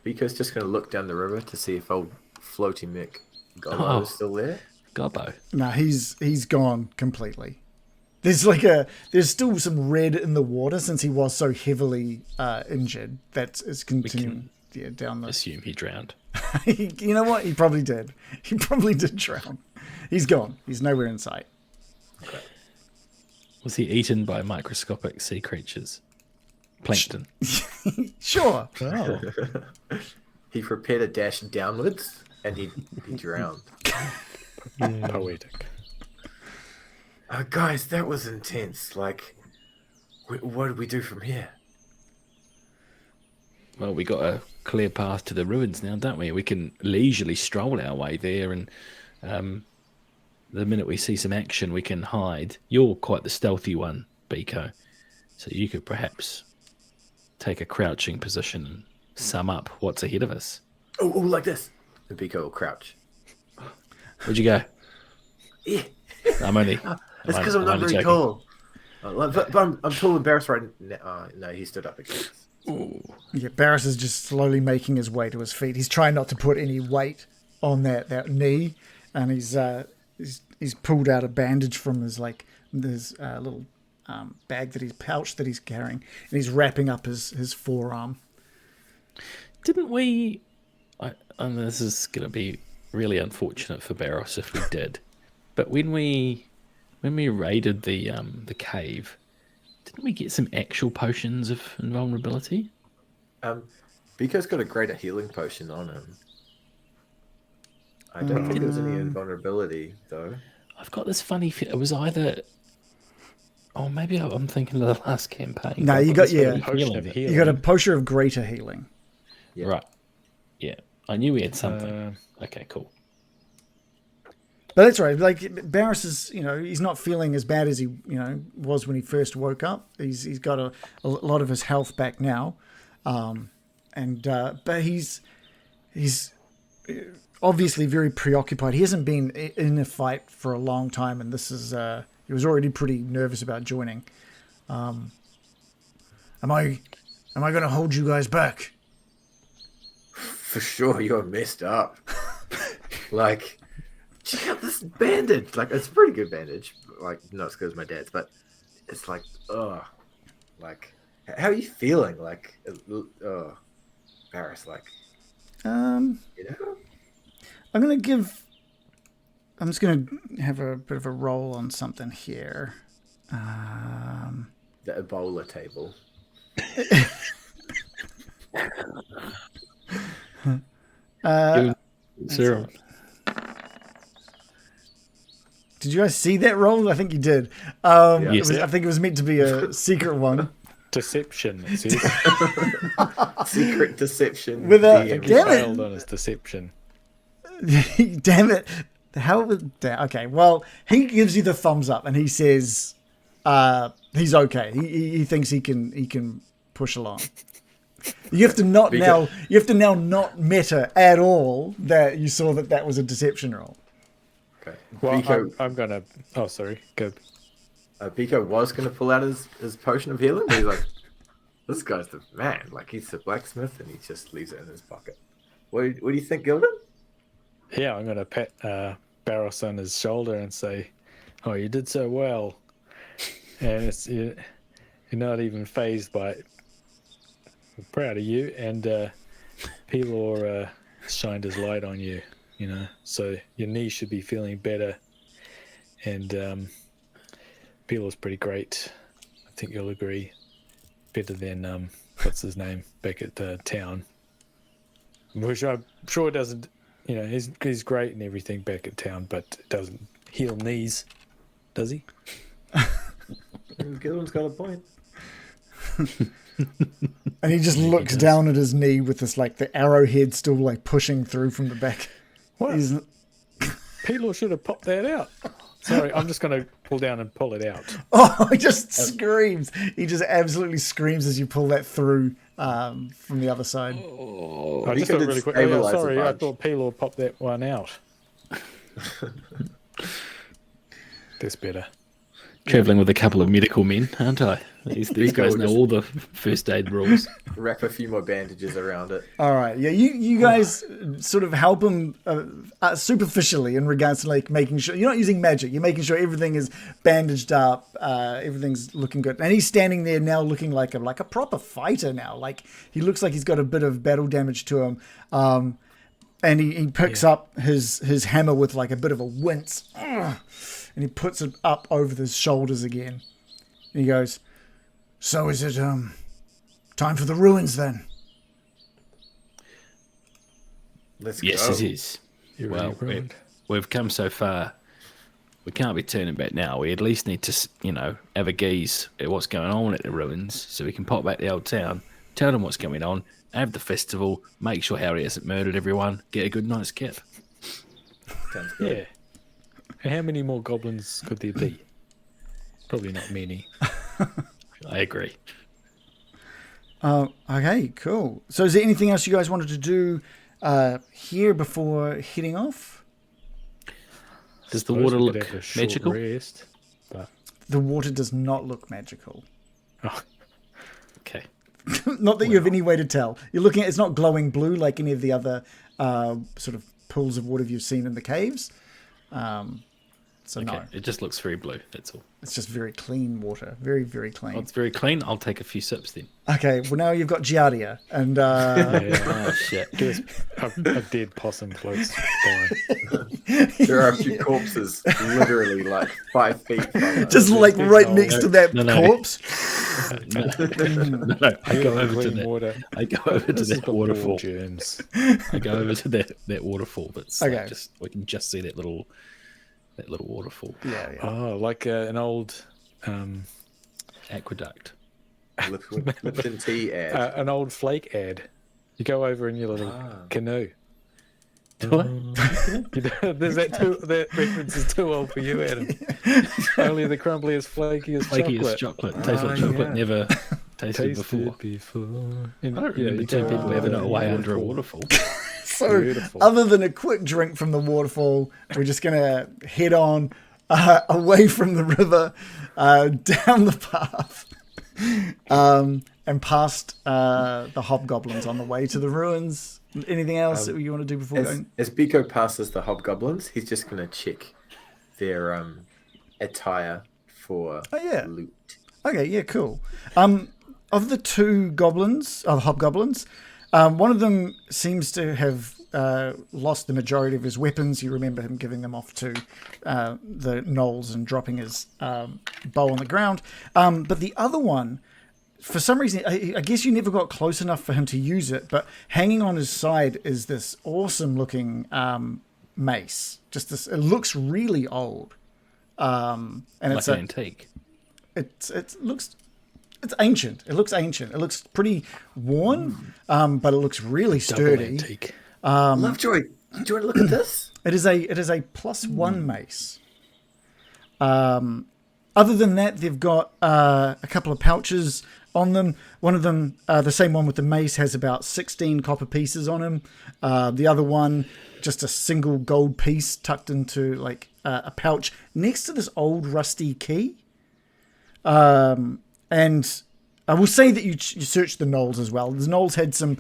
Beeko's just going to look down the river to see if old floaty Mick Gobbo is still there. Gobbo. No, he's gone completely. There's still some red in the water since he was so heavily injured. That is continuing down the. Assume he drowned. You know what? He probably did. He probably did drown. He's gone. He's nowhere in sight. Okay. Was he eaten by microscopic sea creatures? Plankton. Sure. Oh. He prepared a dash downwards and he drowned. Poetic. Guys, that was intense. Like, what do we do from here? Well, we got a clear path to the ruins now, don't we? We can leisurely stroll our way there, and the minute we see some action, we can hide. You're quite the stealthy one, Beeko, so you could perhaps take a crouching position and sum up what's ahead of us. Oh, like this. And Beeko will crouch. Where'd you go? Yeah. I'm only. It's because I'm not only very joking. tall. But I'm tall and embarrassed right now. No, he stood up again. Yeah, Barris is just slowly making his way to his feet. He's trying not to put any weight on that knee, and he's pulled out a bandage from his little bag pouch that he's carrying, and he's wrapping up his forearm. Didn't we? And this is going to be really unfortunate for Barros if we did. But when we raided the cave, didn't we get some actual potions of invulnerability? Beeko's got a greater healing potion on him. I don't think there was any invulnerability though. I've got this funny feel. It was either. Oh, maybe I'm thinking of the last campaign. No, you got you got a potion of greater healing. Yeah. Right. Yeah, I knew we had something. Okay, cool. But that's right. Like Barris is, he's not feeling as bad as he, was when he first woke up. He's got a lot of his health back now, but he's obviously very preoccupied. He hasn't been in a fight for a long time, and this is he was already pretty nervous about joining. Am I going to hold you guys back? For sure, you're messed up. Like. Check out this bandage. Like, it's a pretty good bandage. Like, not as good as my dad's, but it's like, like, how are you feeling? Like, Barris, like, I'm just gonna have a bit of a roll on something here. The Ebola table. Serum. Did you guys see that roll? I think you did. Yes. I think it was meant to be a secret one. Deception. It says. Secret deception. With a- I think he Damn it. failed on his deception. Damn it. Okay, well, he gives you the thumbs up and he says he's okay. He thinks he can push along. You have to not not meta at all that you saw that was a deception roll. Okay. Well, Beeko, I'm gonna. Oh, sorry. Go. Beeko was going to pull out his potion of healing, but he's like, this guy's the man. Like, he's the blacksmith, and he just leaves it in his pocket. What do you think, Gildan? Yeah, I'm gonna pat Barros on his shoulder and say, "Oh, you did so well," and you're not even fazed by it. I'm proud of you, and Pelor shined his light on you. So your knee should be feeling better, and Pelor's pretty great. I think you'll agree. better than what's his name back at the town. Which I'm sure doesn't, he's great and everything back at town, but it doesn't heal knees, does he? Gillen's got a point. And he just looks down at his knee with this, like, the arrowhead still, like, pushing through from the back. What? Pelor should have popped that out. Sorry, I'm just going to pull down and pull it out. Oh, he just screams. He just absolutely screams as you pull that through from the other side. Oh, I just thought really quick. Oh, sorry, I thought Pelor popped that one out. That's better. Traveling with a couple of medical men, aren't I? These guys know all the first aid rules. Wrap a few more bandages around it. All right, yeah, you guys sort of help him superficially in regards to, like, making sure you're not using magic. You're making sure everything is bandaged up, everything's looking good, and he's standing there now looking like a proper fighter now. Like, he looks like he's got a bit of battle damage to him, and he picks up his hammer with, like, a bit of a wince. And he puts it up over his shoulders again. And he goes, "So is it time for the ruins then?" Let's yes, go. It is. Well, we've come so far. We can't be turning back now. We at least need to, have a gaze at what's going on at the ruins so we can pop back to the old town, tell them what's going on, have the festival, make sure Harry hasn't murdered everyone, get a good night's kip. Sounds good. Yeah. And how many more goblins could there be? Probably not many. I agree. Okay, cool. So is there anything else you guys wanted to do here before heading off? Does the water look magical? Rest, but... The water does not look magical. Oh. Okay. Not that you have any way to tell. You're looking at it's not glowing blue like any of the other sort of pools of water you've seen in the caves. So okay. no. It just looks very blue, that's all. It's just very clean water. Very, very clean. Oh, it's very clean. I'll take a few sips then. Okay, well now you've got Giardia and Oh shit. There's a dead possum close by. There are a few corpses literally like 5 feet from us. just like right next to that corpse. No, I go over to that. Water. I go over to that waterfall. Germs. I go over to that waterfall, but it's Okay. like we can just see that little waterfall. Yeah. Oh, like an old Aqueduct. Lipton tea ad. an old flake ad. You go over in your little canoe. What? There's that reference is too old for you, Adam. Only the crumbliest, flakiest chocolate. Tastes like chocolate never tasted before. I don't remember two people having it away under a waterfall. So, Beautiful. other than a quick drink from the waterfall, we're just going to head on away from the river, down the path, and past the hobgoblins on the way to the ruins. Anything else that you want to do before going? As Beeko passes the hobgoblins, he's just going to check their attire for loot. Okay, yeah, cool. Of the two hobgoblins, one of them seems to have lost the majority of his weapons. You remember him giving them off to the gnolls and dropping his bow on the ground. But the other one, for some reason, I guess you never got close enough for him to use it, but hanging on his side is this awesome-looking mace. Just this, it looks really old. And Like it's an antique. It's ancient. It looks ancient. It looks pretty worn, but it looks really sturdy. Antique. Lovejoy, do you want to look at this? It is a +1 mace. Other than that, they've got a couple of pouches on them. One of them, the same one with the mace, has about 16 copper pieces on him. The other one, just a single gold piece tucked into like a pouch next to this old rusty key. And I will say that you searched the gnolls as well. The gnolls had some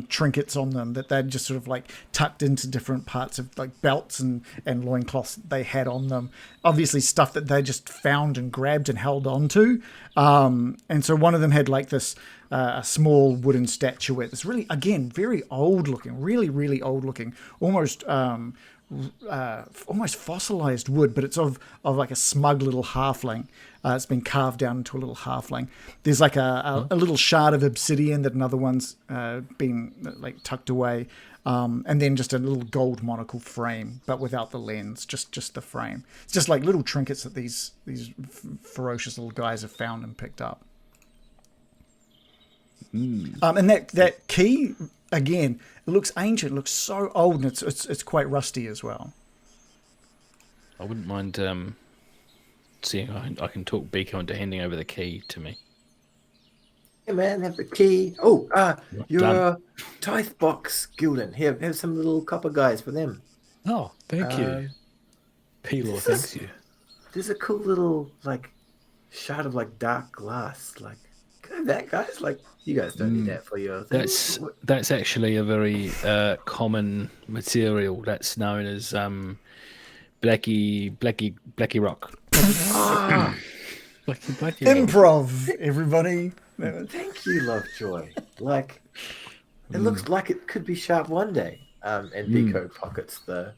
trinkets on them that they'd just sort of like tucked into different parts of like belts and loincloths that they had on them. Obviously stuff that they just found and grabbed and held onto. And so one of them had like this a small wooden statuette. It's really, again, very old looking, really, really old looking, almost almost fossilized wood, but it's of like a smug little halfling. It's been carved down into a little halfling. There's like a little shard of obsidian that another one's been like tucked away, and then just a little gold monocle frame, but without the lens, just the frame. It's just like little trinkets that these ferocious little guys have found and picked up. And that key, again, it looks ancient, it looks so old, and it's quite rusty as well. I wouldn't mind seeing if I can talk Beeko into handing over the key to me. Hey man, have the key. Oh, your Done. tithe box, Gildan. Here, have some little copper guys for them. Oh, thank you. Pelor thanks you. There's a cool little like shard of like dark glass. Like, can I have that, guys? Like, you guys don't need that for your thing. That's actually a very common material. That's known as Blacky rock. Blacky rock. Improv, everybody. Thank you, Lovejoy. Like, it looks like it could be sharp one day. And Beeko pockets the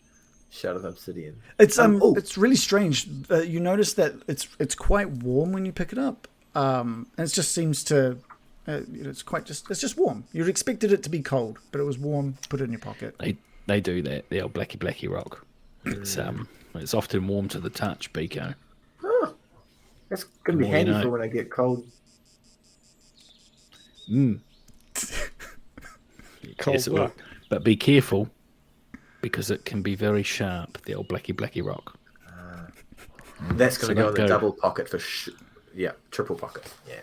shard of obsidian. It's it's really strange. You notice that it's quite warm when you pick it up. And it just seems to. It's just warm. You'd expected it to be cold, but it was warm. Put it in your pocket. They do that. The old Blacky rock. It's often warm to the touch, Beeko. Oh, that's gonna be handy for when I get cold. Cold Yes, it will. But be careful, because it can be very sharp. The old Blacky rock. That's gonna So go in the go. double pocket for triple pocket. Yeah.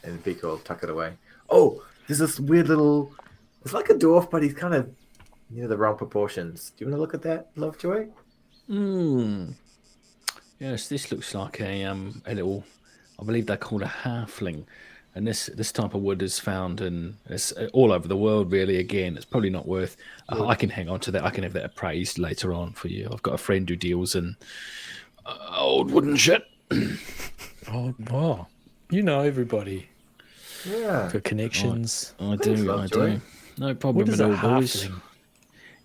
And Beeko will tuck it away. Oh, there's this weird little. It's like a dwarf, but he's kind of the wrong proportions. Do you want to look at that, Lovejoy? Yes, this looks like a little. I believe they're called a halfling, and this type of wood is found in it's all over the world. Really, again, it's probably not worth. I can hang on to that. I can have that appraised later on for you. I've got a friend who deals in old wooden shit. Oh, wow. You know everybody. Yeah. Got connections. I Thanks, do. Lovejoy. No problem What is at a all, boys. halfling?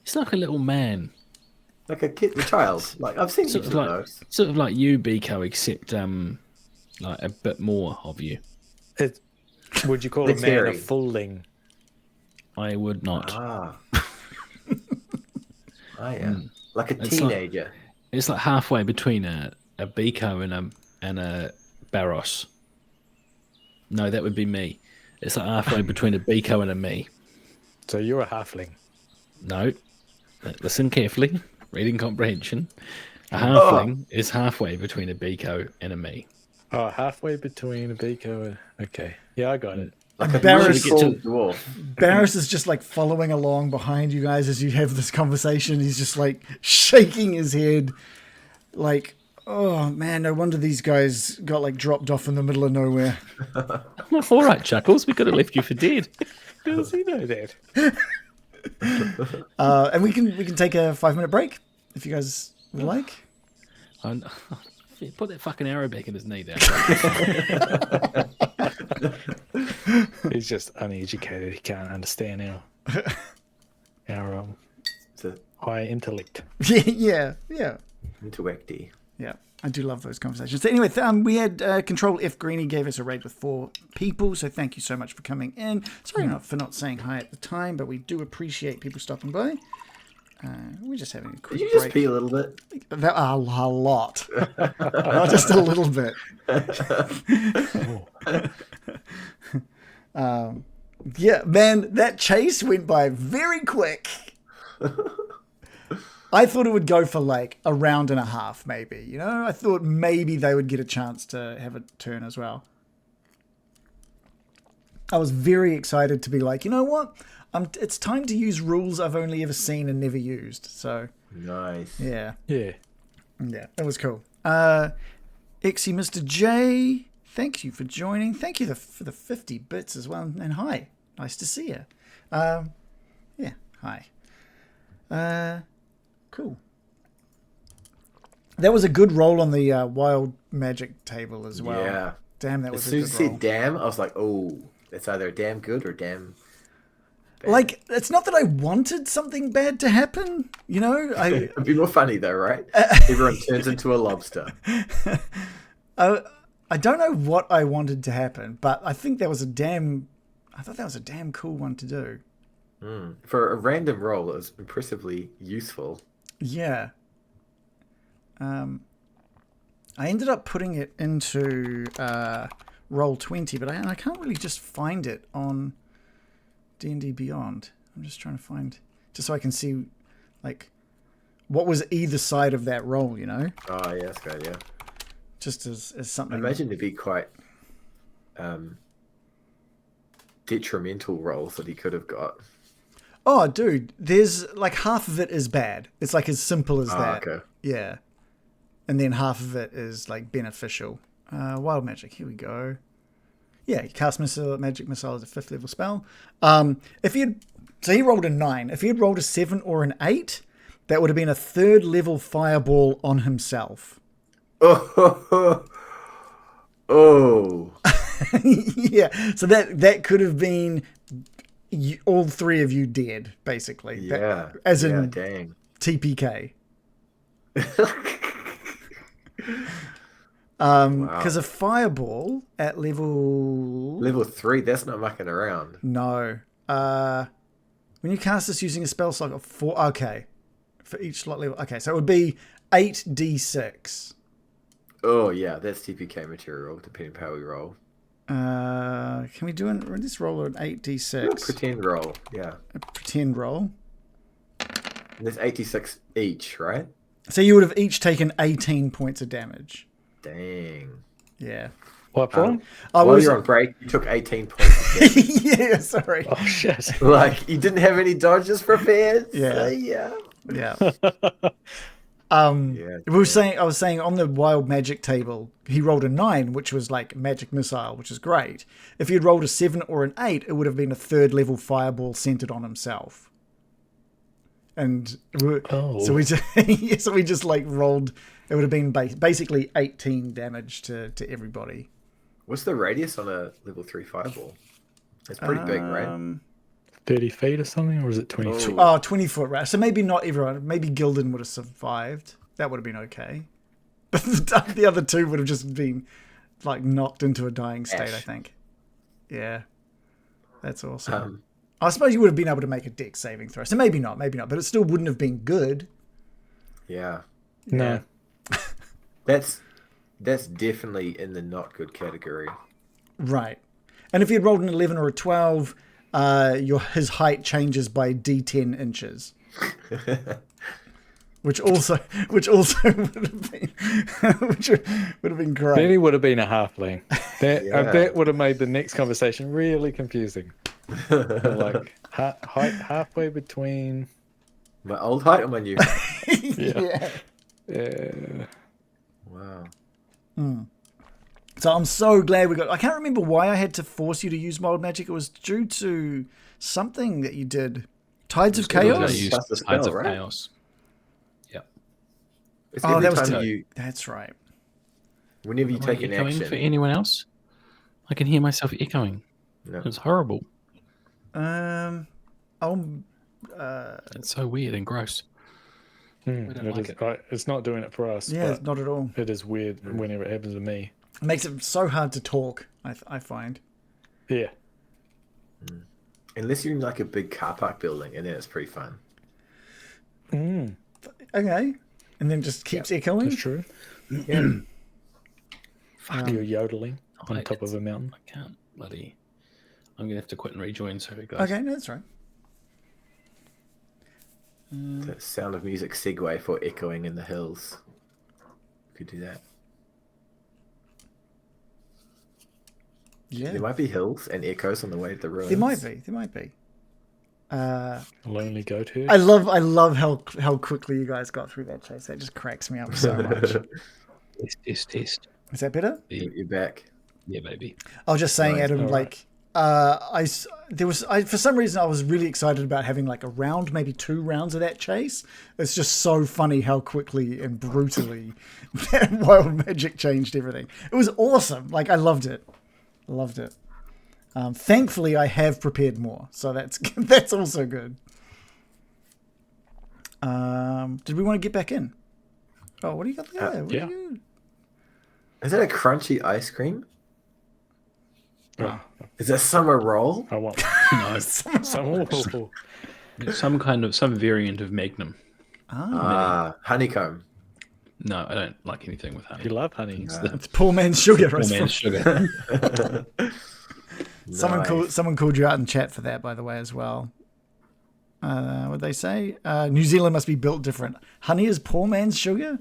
It's like a little man, Like a kid, a child. Like I've seen sort heaps of of like those. you, Beeko, except like a bit more of you. Would you call a It's man a hairy. fulling? I would not. Ah. Yeah. Like a It's like- teenager. It's like halfway between a Beeko and a Barros. No, that would be me. It's like halfway between a Beeko and a me. So you're a halfling. No, listen carefully. Reading comprehension. A halfling is halfway between a Beeko and a me. Oh, halfway between a Beeko. Okay. Yeah, I got it. Like a Barris- really cool dwarf. Barris is just like following along behind you guys as you have this conversation. He's just like shaking his head, like, oh man, no wonder these guys got like dropped off in the middle of nowhere. All right, Chuckles, we could have left you for dead. Does he know that? And we can take a 5-minute break if you guys would like. Put that fucking arrow back in his knee there. He's just uneducated. He can't understand our It's a high intellect. yeah. interacty. Yeah, I do love those conversations. So anyway, we had Control F Greenie gave us a raid with 4 people, so thank you so much for coming in. Sorry for not saying hi at the time, but we do appreciate people stopping by. We're just having a quick Did you just break. pee a little bit? A lot. Not just a little bit. Yeah, man, that chase went by very quick. I thought it would go for like a round and a half, maybe. You know, I thought maybe they would get a chance to have a turn as well. I was very excited to be like, you know what? It's time to use rules I've only ever seen and never used. So, Nice. yeah, Yeah. that was cool. Exy Mr. J, thank you for joining. Thank you for the 50 bits as well. And hi, nice to see you. Yeah, hi. Cool. That was a good roll on the wild magic table as well. Yeah. Damn, that As was a soon good as you roll. said damn, I was like, oh, it's either damn good or damn bad. Like, it's not that I wanted something bad to happen, you know? It'd be more funny though, right? Everyone turns into a lobster. I don't know what I wanted to happen, but I think that was I thought that was a damn cool one to do. For a random roll, it was impressively useful. Yeah. I ended up putting it into Roll20, but I can't really just find it on D&D Beyond. I'm just trying to find, just so I can see, like, what was either side of that roll, you know? Oh, yeah, that's good, yeah. Just as something. I imagine it'd be quite detrimental rolls that he could have got. Oh, dude, there's, like, half of it is bad. It's, like, as simple as that. Okay. Yeah. And then half of it is, like, beneficial. Wild magic, here we go. Yeah, you cast magic missile as a 5th level spell. So he rolled a 9. If he had rolled a 7 or an 8, that would have been a 3rd level fireball on himself. Oh. Yeah, so that could have been all 3 of you dead, basically. Yeah. As in dang. TPK. Because a fireball at level 3, that's not mucking around. No. When you cast this using a spell slot of 4, okay, for each slot level, okay, so it would be 8d6. Oh yeah, that's TPK material, depending on how we roll. Can we do this roll an 8d6? Pretend roll, yeah. A pretend roll. And there's 86 each, right? So you would have each taken 18 points of damage. Dang. Yeah. What from? While you're on break, you took 18 points of damage. Yeah, sorry. Oh shit! Like, you didn't have any dodges prepared? Yeah. Yeah. Yeah. I was saying on the wild magic table, he rolled a 9, which was like magic missile, which is great. If he had rolled a 7 or an 8, it would have been a 3rd level fireball centered on himself. And so we just like rolled. It would have been basically 18 damage to everybody. What's the radius on a level 3 fireball? It's pretty big, right? 30 feet or something, or is it 20 feet? Oh, 20 foot, right? So maybe not everyone. Maybe Gildan would have survived. That would have been okay. But the other 2 would have just been like knocked into a dying state, I think. Yeah. That's awesome. I suppose you would have been able to make a dex saving throw. So maybe not. But it still wouldn't have been good. Yeah. No. That's definitely in the not good category. Right. And if he had rolled an 11 or a 12, his height changes by d10 inches. which also would have been great. Then he would have been a halfling. That would have made the next conversation really confusing. Like height halfway between my old height or my new height? Yeah. Wow. So I'm so glad we got. I can't remember why I had to force you to use wild magic. It was due to something that you did. Tides of Chaos. Tides of Chaos. Yep. It's every time that's right. Whenever you take an action. For anyone else, I can hear myself echoing. No. It's horrible. It's so weird and gross. It's not doing it for us. Yeah, not at all. It is weird whenever it happens to me. It makes it so hard to talk, I find. Yeah. Unless you're in like a big car park building, and then it's pretty fun. Okay. And then just keeps echoing? That's true. Yeah. Fuck, you're yodeling on top of a mountain. I can't bloody... I'm going to have to quit and rejoin, sorry guys. Okay, no, that's right. The Sound of Music segue for echoing in the hills. Could do that. Yeah. There might be hills and echoes on the way to the ruins. There might be. Lonely goat herd. I love how quickly you guys got through that chase. That just cracks me up so much. Test. Is that better? You're back. Yeah, baby. I was just saying, Nice. Adam, Right. for some reason I was really excited about having like a round, maybe 2 rounds of that chase. It's just so funny how quickly and brutally that wild magic changed everything. It was awesome. Like, I loved it. Thankfully, I have prepared more, so that's also good. Did we want to get back in? Oh, what do you got there? Yeah. Is that a crunchy ice cream? Oh, Is that summer roll? I want No, some. some variant of Magnum. Honeycomb. No, I don't like anything with honey. You love honey. It's poor man's sugar. Poor man's sugar. Someone called you out in chat for that, by the way, as well. What'd they say? New Zealand must be built different. Honey is poor man's sugar?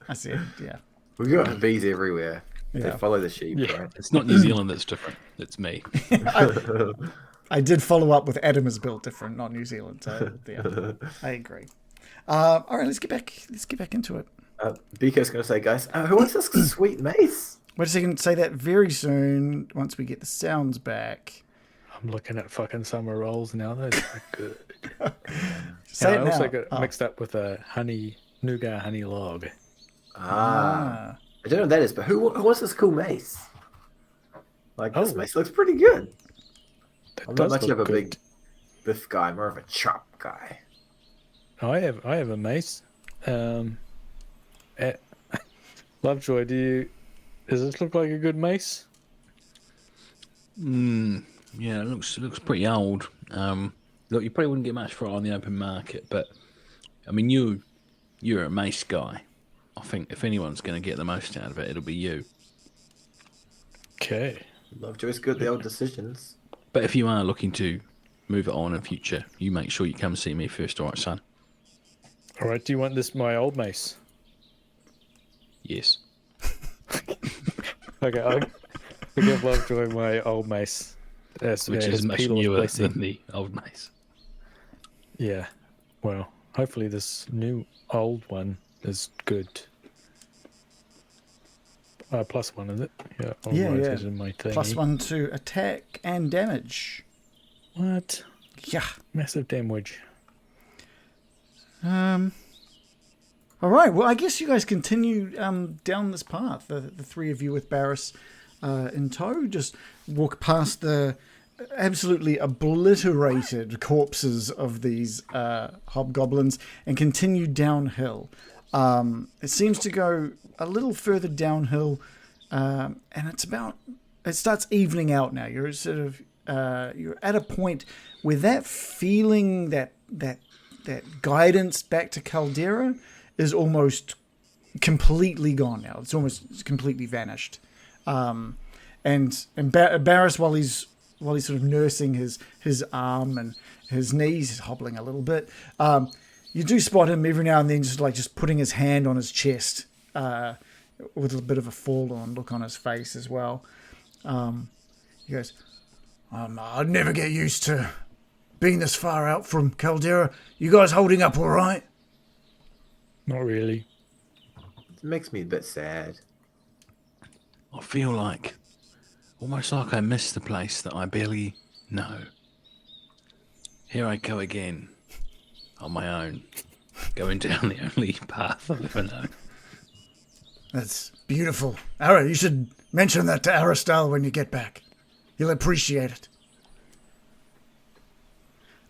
I said, yeah. We've got bees everywhere. They Yeah. follow the sheep, right? It's not New Zealand that's different. It's me. I did follow up with Adam is built different, not New Zealand. So yeah, I agree. All right, let's get back into it. Beeko's going to say, guys, who wants this sweet mace? Wait a second, say that very soon once we get the sounds back. I'm looking at fucking summer rolls now. Those are good. Say And it I also now. got mixed up with a nougat honey log. I don't know what that is, but who wants this cool mace? Like, this mace looks pretty good. That I'm not does much look of a good. big biff guy, more of a chop guy. I have a mace. Lovejoy, does this look like a good mace? Yeah, it looks pretty old. Look, you probably wouldn't get much for it on the open market, but I mean, you're a mace guy. I think if anyone's going to get the most out of it, it'll be you. Okay. Lovejoy's good at the old decisions. But if you are looking to move it on in future, you make sure you come see me first, all right, son? All right. Do you want my old mace? Yes. Okay. I'll give Lovejoy my old mace. Which is much Peel's newer blessing. than the old mace. Yeah. Well, hopefully this new old one is good. +1, is it? Yeah. I'll Yeah, write yeah. it in my thingy. +1 to attack and damage. What? Yeah. Massive damage. All right. Well, I guess you guys continue down this path. The three of you with Barris in tow just walk past the absolutely obliterated corpses of these hobgoblins and continue downhill. It seems to go a little further downhill, and it starts evening out now. You're sort of you're at a point where that feeling, that guidance back to Kalderra is almost completely gone now. It's almost completely vanished. And Barris, while he's sort of nursing his arm and his knees, he's hobbling a little bit. You do spot him every now and then, just putting his hand on his chest, with a bit of a forlorn look on his face as well. He goes, "I'd never get used to being this far out from Kalderra. You guys holding up all right?" Not really. It makes me a bit sad. I feel almost like I missed the place that I barely know. Here I go again, on my own, going down the only path I've ever known. That's beautiful. Ara, you should mention that to Aristal when you get back. He'll appreciate it.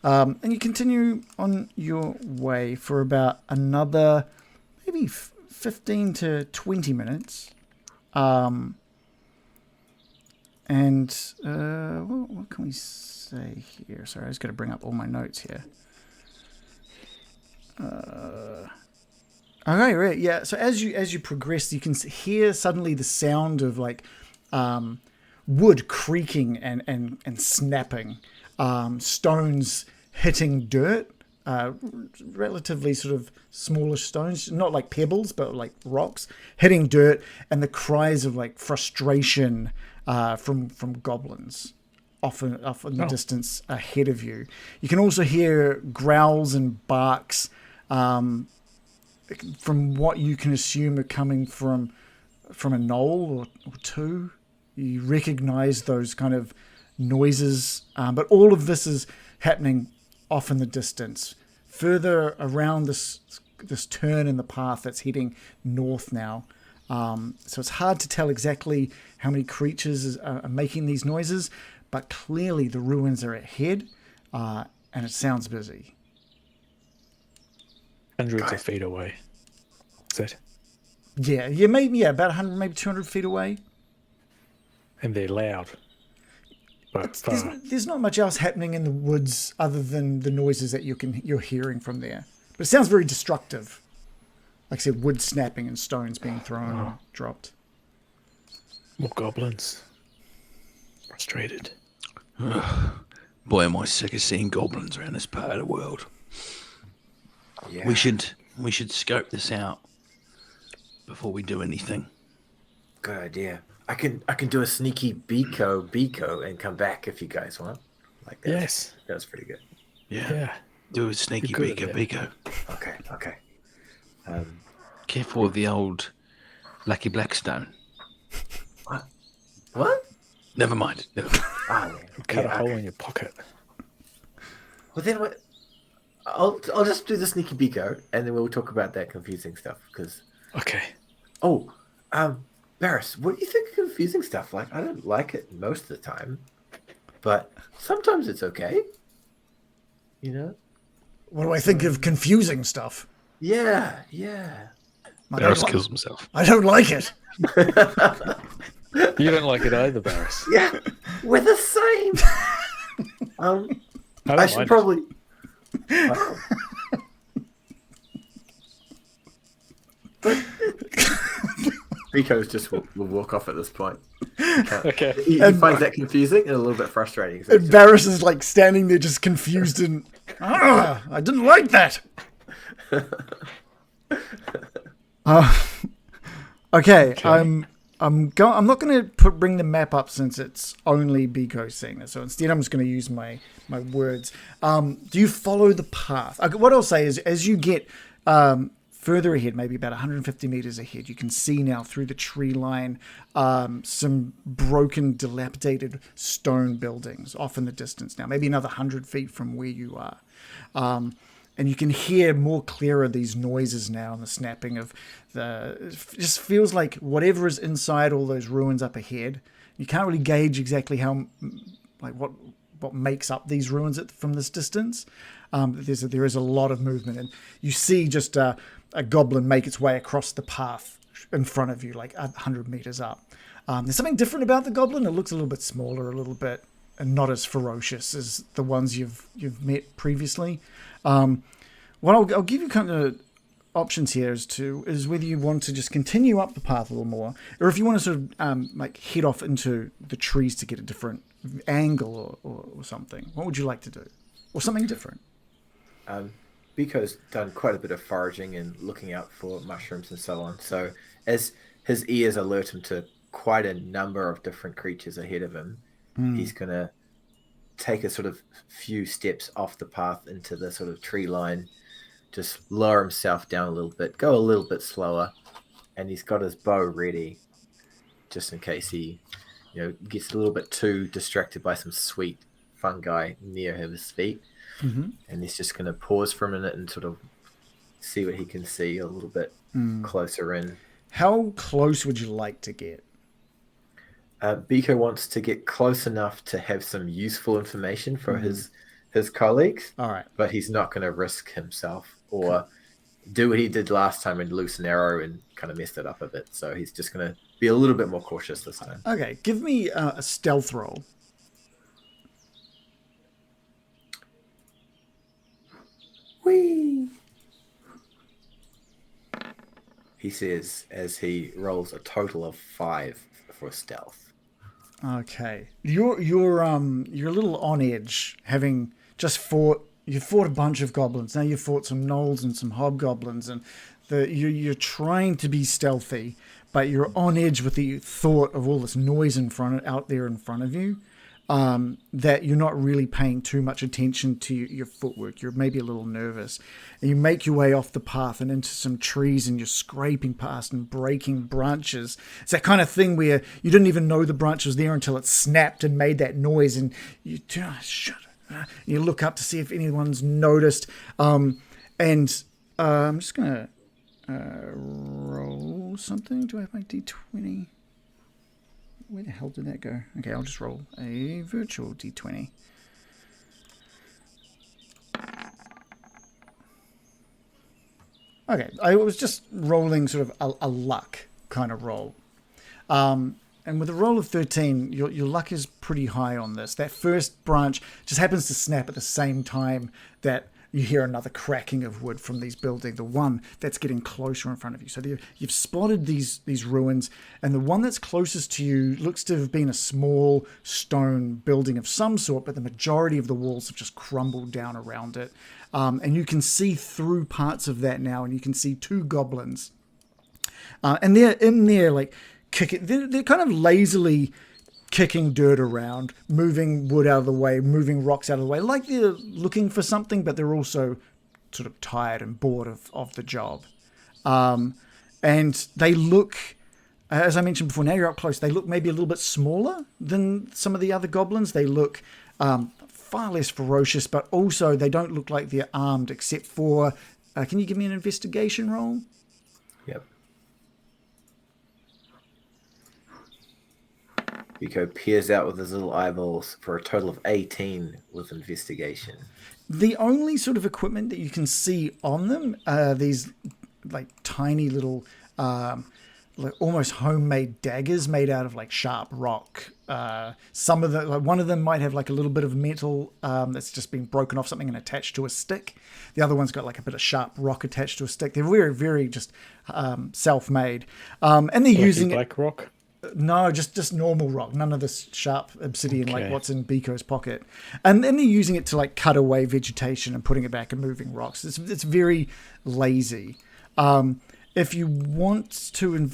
And you continue on your way for about another maybe 15 to 20 minutes. What can we say here? Sorry, I just got to bring up all my notes here. Okay, right, yeah. So as you progress, you can hear suddenly the sound of wood creaking and snapping, stones hitting dirt, relatively sort of smallish stones, not like pebbles, but like rocks hitting dirt, and the cries of frustration from goblins off in the distance ahead of you. You can also hear growls and barks from what you can assume are coming from a knoll or two. You recognize those kind of noises, but all of this is happening off in the distance, further around this turn in the path that's heading north now. So it's hard to tell exactly how many creatures are making these noises, but clearly the ruins are ahead, and it sounds busy. Hundreds of feet away. Is it? Yeah, about 100, maybe 200 feet away. And they're loud. But There's not much else happening in the woods other than the noises that you're hearing from there. But it sounds very destructive. Like I said, wood snapping and stones being thrown and dropped. more goblins. Frustrated. Boy, am I sick of seeing goblins around this part of the world. Yeah. We should scope this out before we do anything. Good idea. I can do a sneaky Beeko and come back if you guys want. Like that. Yes. That's pretty good. Yeah. Do a sneaky You're good at Beeko. Okay. Careful with the old Lucky Blackstone. What? Never mind. Ah, yeah. Cut Yeah, a hole okay. in your pocket. Well, then what? I'll just do the sneaky Beeko, and then we'll talk about that confusing stuff. Because Okay. Barris, what do you think of confusing stuff? Like, I don't like it most of the time, but sometimes it's okay. You know? What do I think of confusing stuff? Yeah. Barris kills himself. I don't like it. You don't like it either, Barris. Yeah, we're the same. I should mind. probably. Wow. But Rico's just will walk off at this point. Okay. He finds that confusing and a little bit frustrating. So And Barris is like standing there just confused and, I didn't like that. Okay. I'm not going to bring the map up since it's only Beeko seeing this. So instead, I'm just going to use my words. Do you follow the path? What I'll say is, as you get further ahead, maybe about 150 meters ahead, you can see now through the tree line some broken, dilapidated stone buildings off in the distance now, maybe another 100 feet from where you are. And you can hear more clearer these noises now and the snapping of it just feels like whatever is inside all those ruins up ahead. You can't really gauge exactly how, like what makes up these ruins from this distance. There is a lot of movement, and you see just a goblin make its way across the path in front of you, like 100 meters up. There's something different about the goblin. It looks a little bit smaller, a little bit, and not as ferocious as the ones you've met previously. What I'll give you kind of options here is whether you want to just continue up the path a little more, or if you want to sort of like head off into the trees to get a different angle or something. What would you like to do, or something different? Beeko's done quite a bit of foraging and looking out for mushrooms and so on. So as his ears alert him to quite a number of different creatures ahead of him, he's going to take a sort of few steps off the path into the sort of tree line, just lower himself down a little bit, go a little bit slower, and he's got his bow ready just in case he, gets a little bit too distracted by some sweet fungi near his feet. Mm-hmm. And he's just going to pause for a minute and sort of see what he can see a little bit closer in. How close would you like to get? Beeko wants to get close enough to have some useful information for his colleagues. All right. But he's not going to risk himself or do what he did last time and loose an arrow and kind of messed it up a bit. So he's just going to be a little bit more cautious this time. Okay. Give me a stealth roll. Whee! He says as he rolls a total of 5 for stealth. Okay, you're a little on edge, having just fought a bunch of goblins. Now you've fought some gnolls and some hobgoblins, and you're trying to be stealthy, but you're on edge with the thought of all this noise out there in front of you. That you're not really paying too much attention to your footwork. You're maybe a little nervous. And you make your way off the path and into some trees, and you're scraping past and breaking branches. It's that kind of thing where you didn't even know the branch was there until it snapped and made that noise, and you you look up to see if anyone's noticed. I'm just going to roll something. Do I have my D20? Where the hell did that go? Okay, I'll just roll a virtual D20. Okay, I was just rolling sort of a luck kind of roll. And with a roll of 13, your luck is pretty high on this. That first branch just happens to snap at the same time that you hear another cracking of wood from these buildings, the one that's getting closer in front of you. So you've spotted these ruins, and the one that's closest to you looks to have been a small stone building of some sort, but the majority of the walls have just crumbled down around it. And you can see through parts of that now, and you can see two goblins. And they're in there, like, kicking. They're kind of lazily kicking dirt around, moving wood out of the way, moving rocks out of the way, like they're looking for something, but they're also sort of tired and bored of the job. And they look, as I mentioned before, now you're up close, they look maybe a little bit smaller than some of the other goblins. They look far less ferocious, but also they don't look like they're armed except for, can you give me an investigation roll? Yep. Beeko peers out with his little eyeballs for a total of 18 with investigation. The only sort of equipment that you can see on them are these like tiny little, like almost homemade daggers made out of like sharp rock. Some of them, like one of them might have like a little bit of metal that's just been broken off something and attached to a stick. The other one's got like a bit of sharp rock attached to a stick. They're very, very just self-made. And they're using black rock. No, just normal rock. None of this sharp obsidian like what's in Beeko's pocket. And then they're using it to like cut away vegetation and putting it back and moving rocks. It's very lazy. If you want to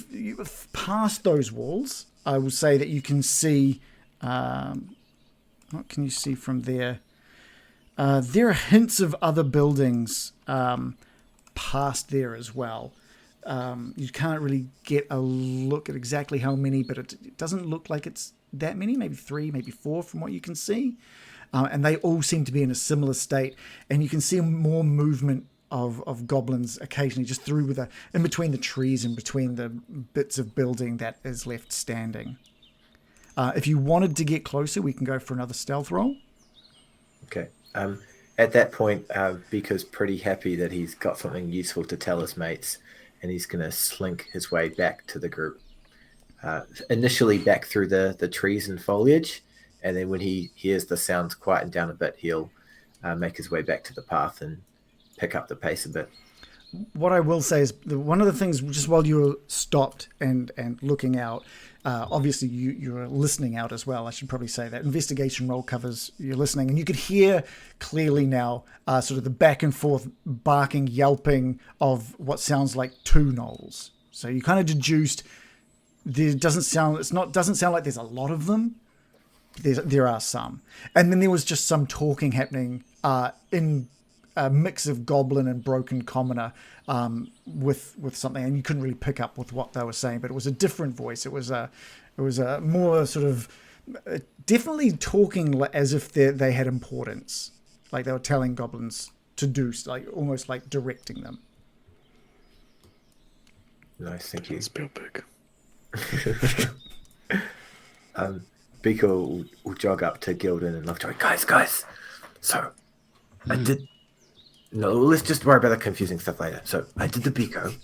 past those walls, I will say that you can see. What can you see from there? There are hints of other buildings past there as well. You can't really get a look at exactly how many, but it doesn't look like it's that many, maybe 3, maybe 4 from what you can see. And they all seem to be in a similar state. And you can see more movement of goblins occasionally just through in between the trees and between the bits of building that is left standing. If you wanted to get closer, we can go for another stealth roll. Okay. At that point, Beeko's pretty happy that he's got something useful to tell his mates. And he's going to slink his way back to the group. Initially back through the trees and foliage, and then when he hears the sounds quieten down a bit, he'll make his way back to the path and pick up the pace a bit. What I will say is one of the things, just while you were stopped and looking out, obviously you're listening out as well. I should probably say that investigation roll covers your listening, and you could hear clearly now sort of the back and forth barking, yelping of what sounds like 2 gnolls. So you kind of deduced doesn't sound like there's a lot of them. There are some, and then there was just some talking happening in a mix of goblin and broken commoner with something, and you couldn't really pick up with what they were saying, but it was a different voice. It was a more sort of definitely talking as if they had importance, like they were telling goblins to do, like almost like directing them. Nice, thank you. Spielberg. Beeko will jog up to Gildan and Lovejoy. Guys, so I did. No, let's just worry about the confusing stuff later. So I did the Beeko,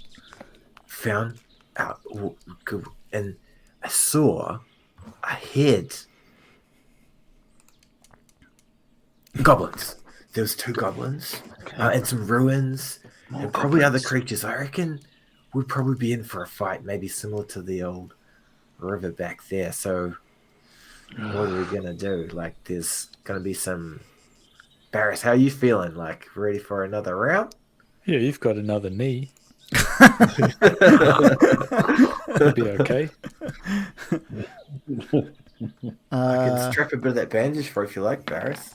found out, and I saw ahead goblins. There was 2 goblins and some ruins and probably other creatures. I reckon we'd probably be in for a fight, maybe similar to the old river back there. So what are we gonna do? Like, there's gonna be some. Barris, how are you feeling? Like, ready for another round? Yeah, you've got another knee. That'd be okay. I can strap a bit of that bandage for if you like, Barris.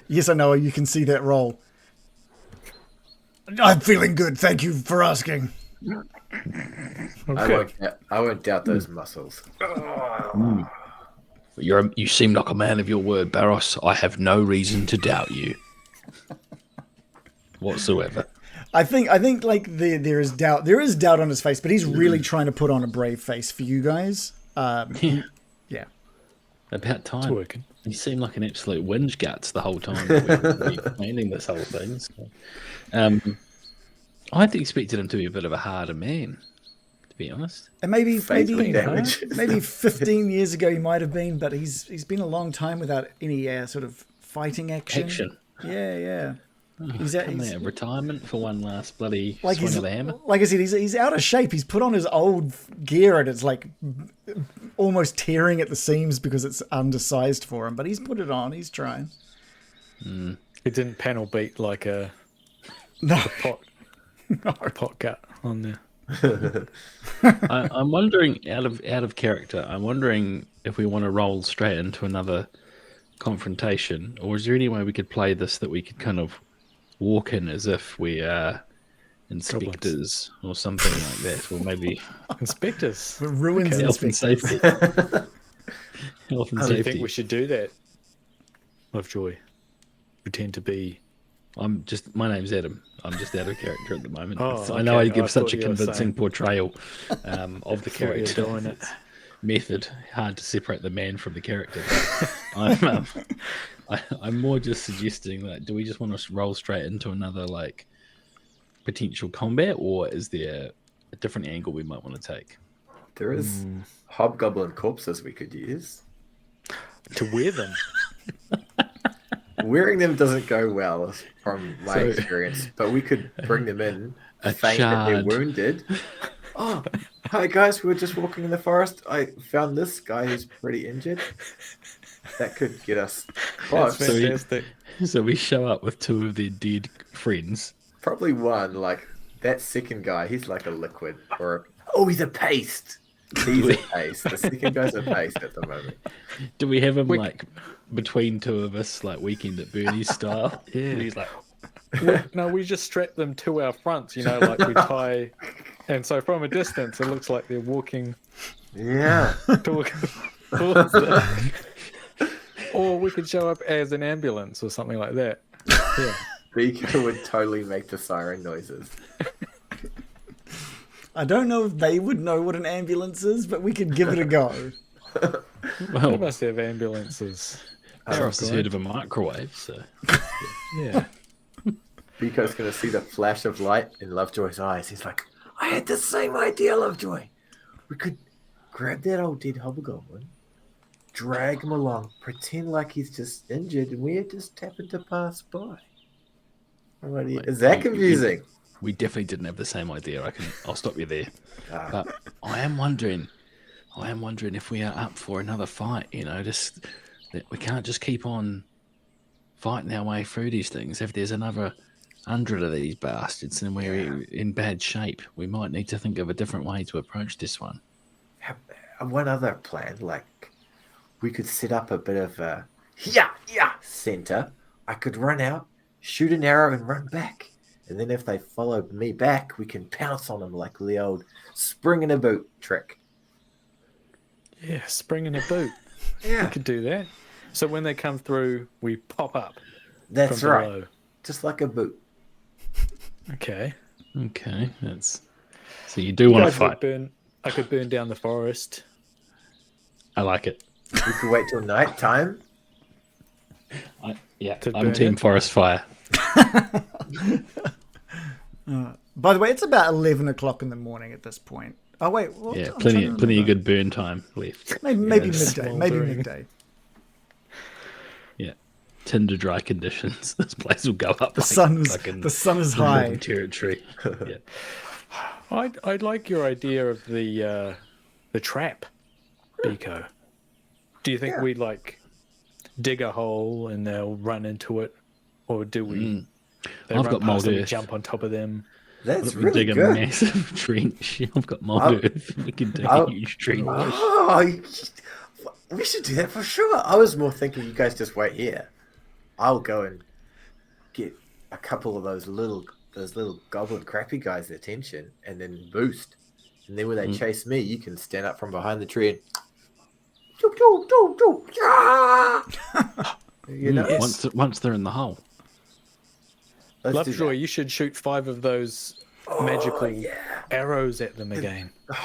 Yes, I know. You can see that roll. I'm feeling good. Thank you for asking. Okay. I won't doubt those muscles. You seem like a man of your word, Barros. I have no reason to doubt you whatsoever. I think like there is doubt on his face, but he's really trying to put on a brave face for you guys. Yeah. About It's time. working. You seem like an absolute whinge guts the whole time that we're planning this whole thing. So. I'd expected him to be a bit of a harder man, to be honest. And maybe Fatal damage. maybe 15 years ago he might have been, but he's been a long time without any sort of fighting action. Yeah. He's out of retirement for one last bloody like swing of the hammer. Like I said, he's out of shape. He's put on his old gear and it's like almost tearing at the seams because it's undersized for him. But he's put it on. He's trying. It didn't panel beat like a pot gut on there. I'm wondering, out of character, I'm wondering if we want to roll straight into another confrontation, or is there any way we could play this that we could kind of walk in as if we are inspectors or something like that, or maybe Inspectors. Ruins health and inspectors. safety. Health and Do you think safety. we should do that? Lovejoy. Pretend to be. My name's Adam. I'm just out of character at the moment. Oh, So I know I okay. give I such a thought you were convincing saying- portrayal of the Thought you were character. doing it. Method. Hard to separate the man from the character. I'm more just suggesting that do we just want to roll straight into another like potential combat, or is there a different angle we might want to take? There is hobgoblin corpses we could use. To wear them. Wearing them doesn't go well from my experience, but we could bring them in, A feign that they're shard. wounded. Oh, hi guys, we were just walking in the forest. I found this guy who's pretty injured. That could get us close. That's fantastic. So we show up with two of their dead friends. Probably one, like that second guy, he's like a liquid he's a paste. He's a paste. The second guy's a paste at the moment. Do we have him like between two of us, like Weekend at Bernie's style? Yeah. And he's like, No, we just strap them to our fronts, like we tie. And so from a distance, it looks like they're walking Yeah. towards them. Or we could show up as an ambulance or something like that. Yeah. Beeko would totally make the siren noises. I don't know if they would know what an ambulance is, but we could give it a go. We well, must have ambulances. Eros has heard of a microwave, so Yeah. Beeko's going to see the flash of light in Lovejoy's eyes. He's like, I had the same idea, Lovejoy. We could grab that old dead hobgoblin, drag him along, pretend like he's just injured, and we just happen to pass by. Is that confusing? we definitely didn't have the same idea. I'll stop you there. Ah. But I am wondering if we are up for another fight. Just that we can't just keep on fighting our way through these things. If there's another 100 of these bastards and we're in bad shape, we might need to think of a different way to approach this one. One other plan, like we could set up a bit of a center. I could run out, shoot an arrow, and run back. And then if they follow me back, we can pounce on them like the old spring in a boot trick. Yeah, spring in a boot. We Yeah, could do that. So when they come through, we pop up. that's from right. below. Just like a boot. Okay. Okay, so you do want to Guys would fight. I could burn down the forest. I like it. We could wait till night time. To I'm burn Team it? Forest Fire. By the way, it's about 11 o'clock in the morning at this point. Oh, wait. What? Yeah, I'm plenty trying to of remember. good burn time left. Maybe Yeah, midday. Maybe smouldering. midday. Yeah, tinder dry conditions. This place will go up. The sun is high. Territory. Yeah. I'd like your idea of the trap, Beeko. Do you think we dig a hole and they'll run into it, or do we? They I've run got past mold them and earth. jump on top of them. That's We really dig a good. massive trench. I've got mold I'll- earth. We can dig I'll- a huge trench. Oh, we should do that for sure. I was more thinking you guys just wait here. I'll go and get a couple of those little goblin crappy guys' attention and then boost. And then when they chase me, you can stand up from behind the tree and choo, choo, choo, choo, yeah! You know? Once they're in the hole. Lovejoy, you should shoot 5 of those magical arrows at them again. The I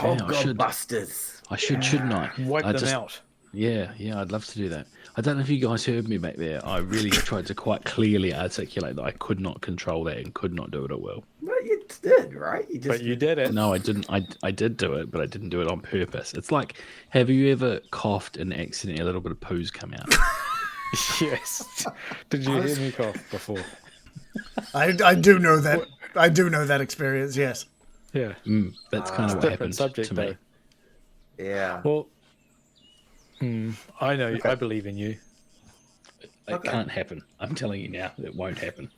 should. Hobgoblbusters. I should, shouldn't I? Wipe I them just- out. Yeah, I'd love to do that. I don't know if you guys heard me back there. I really tried to quite clearly articulate that I could not control that and could not do it at will. But you did, right? You just But you did it. No, I didn't. I did do it, but I didn't do it on purpose. It's like, have you ever coughed and accidentally a little bit of poo's come out? Yes. Did you hear me cough before? I do know that. I do know that experience. Yes. Yeah. That's kind of what Different happened subject, to me. though. Yeah. Well, I know. I believe in you. It can't happen. I'm telling you now, it won't happen.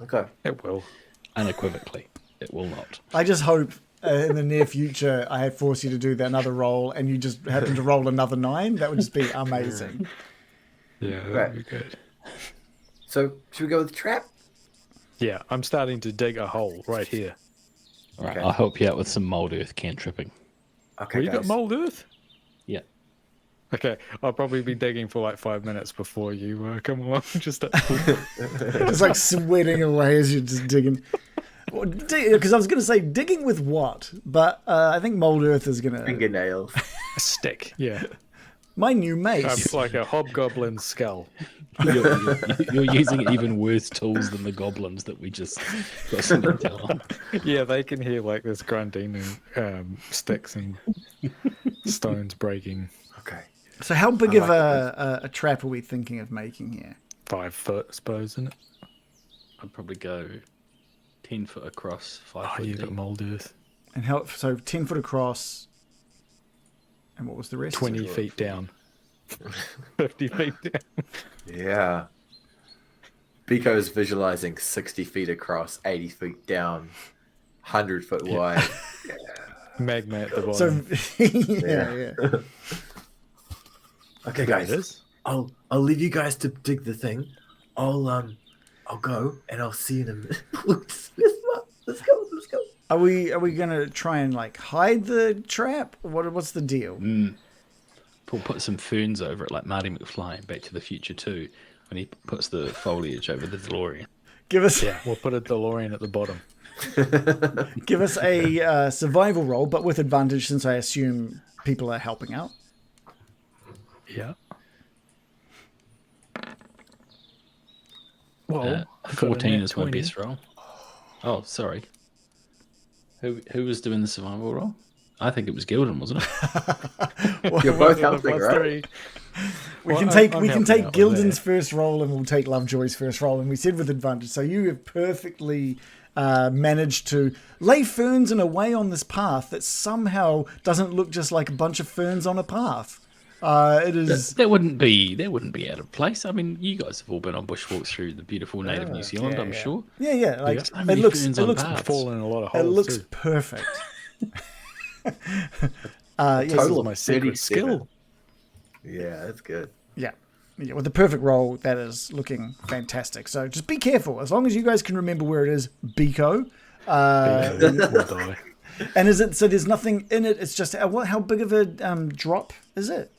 Okay. It will. Unequivocally, it will not. I just hope in the near future I force you to do that another roll, and you just happen to roll another 9. That would just be amazing. Yeah, that Right. would be good. So should we go with the trap? Yeah, I'm starting to dig a hole right here. All right, Okay. I'll help you out with some mold earth cantripping. Okay, Well, you got guys. mold earth? Yeah. Okay, I'll probably be digging for like 5 minutes before you come along. Just Just like sweating away as you're just digging. Because I was going to say digging with what, but I think mold earth is going to. Fingernails. a stick. Yeah, My new mace. like a hobgoblin skull. You're using even worse tools than the goblins that we just got some intel on. Yeah, they can hear like this grunting and sticks and stones breaking. Okay. So how big of a trap are we thinking of making here? 5 foot, I suppose, isn't it? I'd probably go 10 foot across, 5 Oh, foot you deep. got mold earth. And how? So 10 foot across. And what was the rest? 20 feet down. 50 feet down. Yeah. Beeko's visualizing 60 feet across, 80 feet down, 100 foot wide. Magma at the bottom. So yeah. Okay, It guys. is. I'll leave you guys to dig the thing. I'll go and I'll see you in a minute. Let's go. Are we gonna try and like hide the trap? What's the deal? We'll put some ferns over it, like Marty McFly in Back to the Future 2, when he puts the foliage over the DeLorean. Give us Yeah, we'll put a DeLorean at the bottom. give us a survival roll, but with advantage since I assume people are helping out. Yeah. Well, I got a 14 nat is my 20. best roll. Oh, sorry. Who was doing the survival roll? I think it was Gildan, wasn't it? You're both helping, Plus right? 3. We Well, can take I'm helping out with Gildan's that. first roll and we'll take Lovejoy's first roll, and we said with advantage. So you have perfectly managed to lay ferns in a way on this path that somehow doesn't look just like a bunch of ferns on a path. It is. That wouldn't be out of place. I mean, you guys have all been on bushwalks through the beautiful native New Zealand, I'm sure. Yeah. Like So many it looks. ferns It on looks. paths. Fall in a lot of It holes. looks too. perfect. This is Total my of secret 37. skill. Yeah, that's good. Yeah, with the perfect roll, that is looking fantastic. So just be careful. As long as you guys can remember where it is, Beeko. We'll die. And is it so? There's nothing in it. It's just how big of a drop is it?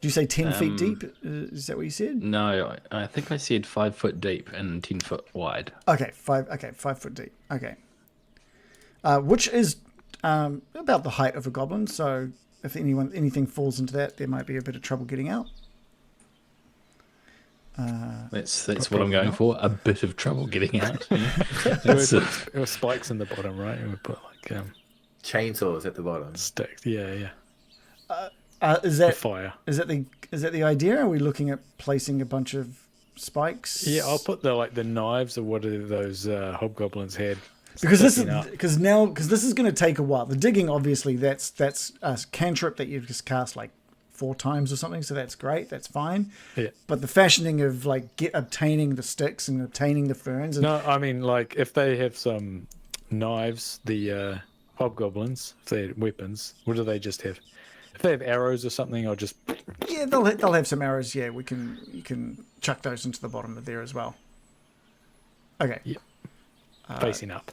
Do you say 10 feet deep? Is that what you said? No, I think I said 5 foot deep and 10 foot wide. Okay, 5 foot deep. Okay, which is about the height of a goblin. So if anything falls into that, there might be a bit of trouble getting out. That's what I'm going for. A bit of trouble getting out. There That's it. were spikes in the bottom, right? And we put like Chainsaws at the bottom. sticks. Yeah. Is The that fire. is that the idea? Are we looking at placing a bunch of spikes? Yeah, I'll put the knives or what are those hobgoblins had. Because this sticking is up. because this is going to take a while. The digging, obviously, that's a cantrip that you've just cast like 4 times or something. So that's great. That's fine. Yeah. But the fashioning of like obtaining the sticks and obtaining the ferns. And, No, I mean like if they have some knives, the hobgoblins, if they had weapons, what do they just have? If they have arrows or something, I'll just yeah, they'll have some arrows. Yeah, you can chuck those into the bottom of there as well. Okay. Yep. Facing up.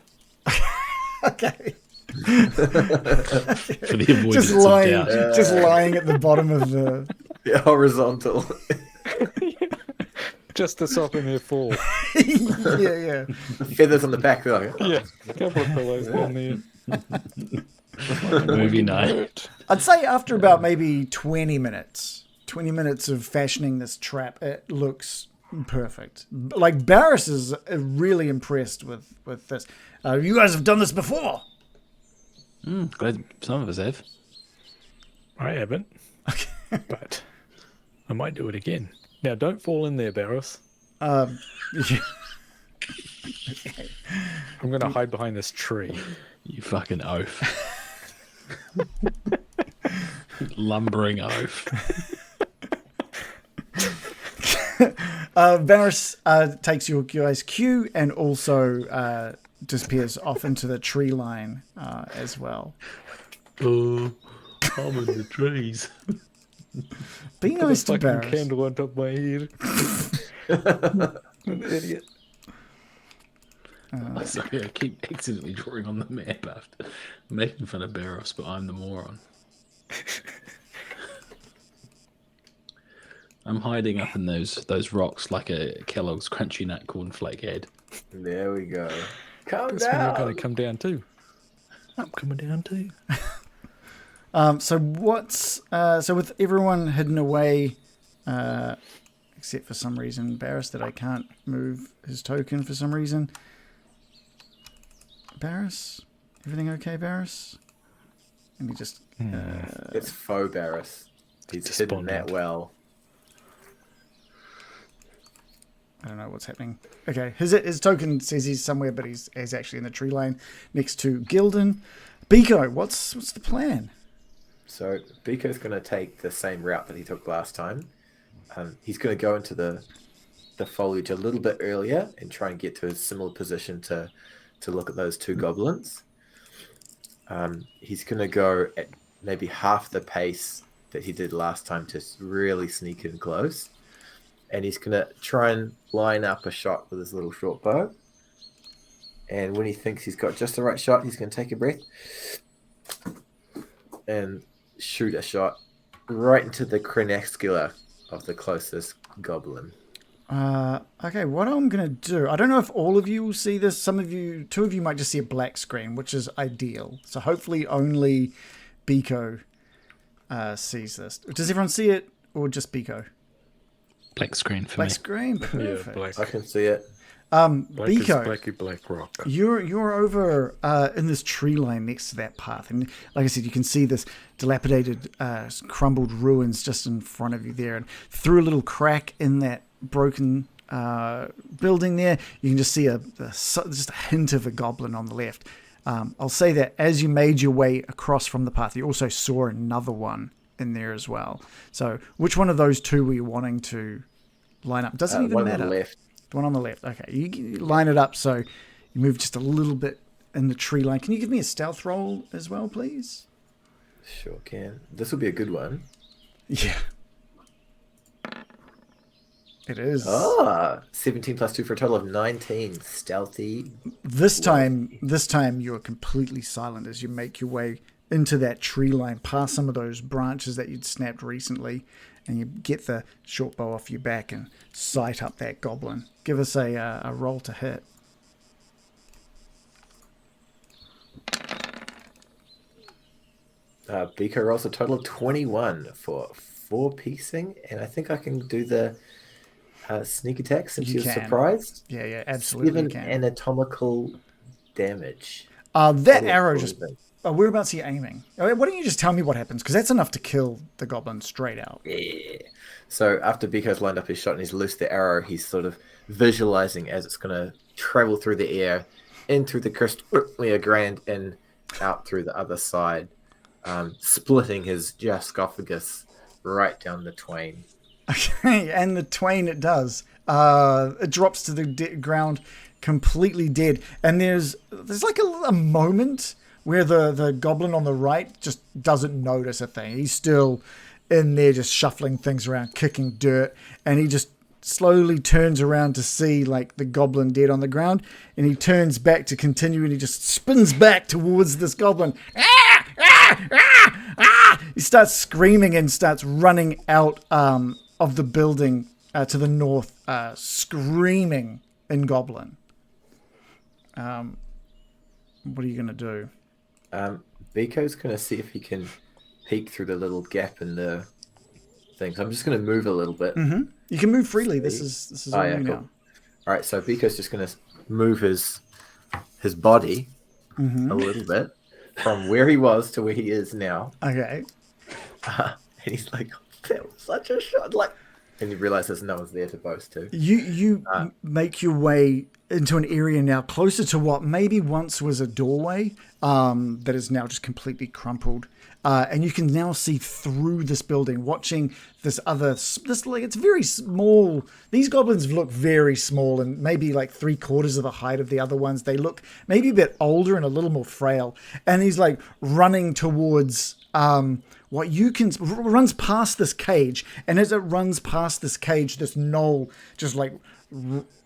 Okay. For the avoidance Just of lying, doubt. just lying at the bottom of the. Yeah, horizontal. just to soften their fall. Yeah. Feathers on the back. They're like, Yeah, a couple of pillows down there. Movie night. I'd say after about maybe 20 minutes of fashioning this trap, it looks perfect. Like, Barris is really impressed with this. You guys have done this before. Glad some of us have. I haven't. Okay. But I might do it again. Now, don't fall in there, Barris. Yeah. I'm going to hide behind this tree. You fucking oaf. Lumbering oaf. Varys takes your guys' cue and also disappears off into the tree line as well. Oh, I'm in the trees. Be nice to Fucking Varys. candle on top of my head. An idiot. Sorry, I keep accidentally drawing on the map after making fun of Barros, but I'm the moron. I'm hiding up in those rocks like a Kellogg's Crunchy Nut Cornflake head. there we go. Calm That's when you're down. going to come down too. I'm coming down too. So with everyone hidden away, except for some reason, Barris, that I can't move his token for some reason. Barris, everything okay, Barris? Let me just. It's faux Barris. He's hidden that well. I don't know what's happening. Okay, his token says he's somewhere, but he's actually in the tree line next to Gildan. Beeko, what's the plan? So Beeko's going to take the same route that he took last time. He's going to go into the foliage a little bit earlier and try and get to a similar position to look at those two goblins. He's going to go at maybe half the pace that he did last time to really sneak in close. And he's going to try and line up a shot with his little short bow. And when he thinks he's got just the right shot, he's going to take a breath and shoot a shot right into the crenascula of the closest goblin. Okay, what I'm going to do, I don't know if all of you will see this. Two of you might just see a black screen, which is ideal. So hopefully only Beeko sees this. Does everyone see it, or just Beeko? Black screen for Black me. screen, perfect. Yeah, black. I can see it. Black is Beeko, black rock. you're over in this tree line next to that path, and like I said, you can see this dilapidated, crumbled ruins just in front of you there. And through a little crack in that broken building there, you can just see just a hint of a goblin on the left. I'll say that as you made your way across from the path, you also saw another one in there as well. So which one of those two were you wanting to line up? Doesn't even one matter. on the left. The one on the left. Okay, you line it up so you move just a little bit in the tree line. Can you give me a stealth roll as well, please? Sure can. This will be a good one. Yeah. It is. 17 plus 2 for a total of 19. Stealthy. This time you're completely silent as you make your way into that tree line, past some of those branches that you'd snapped recently, and you get the short bow off your back and sight up that goblin. Give us a roll to hit. Beeko rolls a total of 21 for 4 piecing, and I think I can do the sneak attack since You you're can. surprised. Yeah, absolutely 7 you can. anatomical damage. That Oh, arrow what just... is it? whereabouts are you aiming? Why don't you just tell me what happens? Because that's enough to kill the goblin straight out. Yeah. So after Beeko's lined up his shot and he's loosed the arrow, he's sort of visualizing as it's going to travel through the air, in through the Crystallia Grand, and out through the other side, splitting his esophagus right down the twain. Okay, and the twain it does. It drops to the ground completely dead. And there's like a moment where the goblin on the right just doesn't notice a thing. He's still in there just shuffling things around, kicking dirt, and he just slowly turns around to see like the goblin dead on the ground, and he turns back to continue, and he just spins back towards this goblin. He starts screaming and starts running out of the building to the north, screaming in Goblin. What are you going to do? Beeko's going to see if he can peek through the little gap in the thing. So I'm just going to move a little bit. Mm-hmm. You can move freely. This is all you cool. now. All right, so Beeko's just going to move his body a little bit from where he was to where he is now. Okay. And he's like, that was such a shot. Like, and you realize there's no one's there to boast to. You make your way into an area now closer to what maybe once was a doorway that is now just completely crumpled. And you can now see through this building, watching this like it's very small. These goblins look very small and maybe like 3/4 of the height of the other ones. They look maybe a bit older and a little more frail. And he's like running towards what you can runs past this cage. And as it runs past this cage, this gnoll just like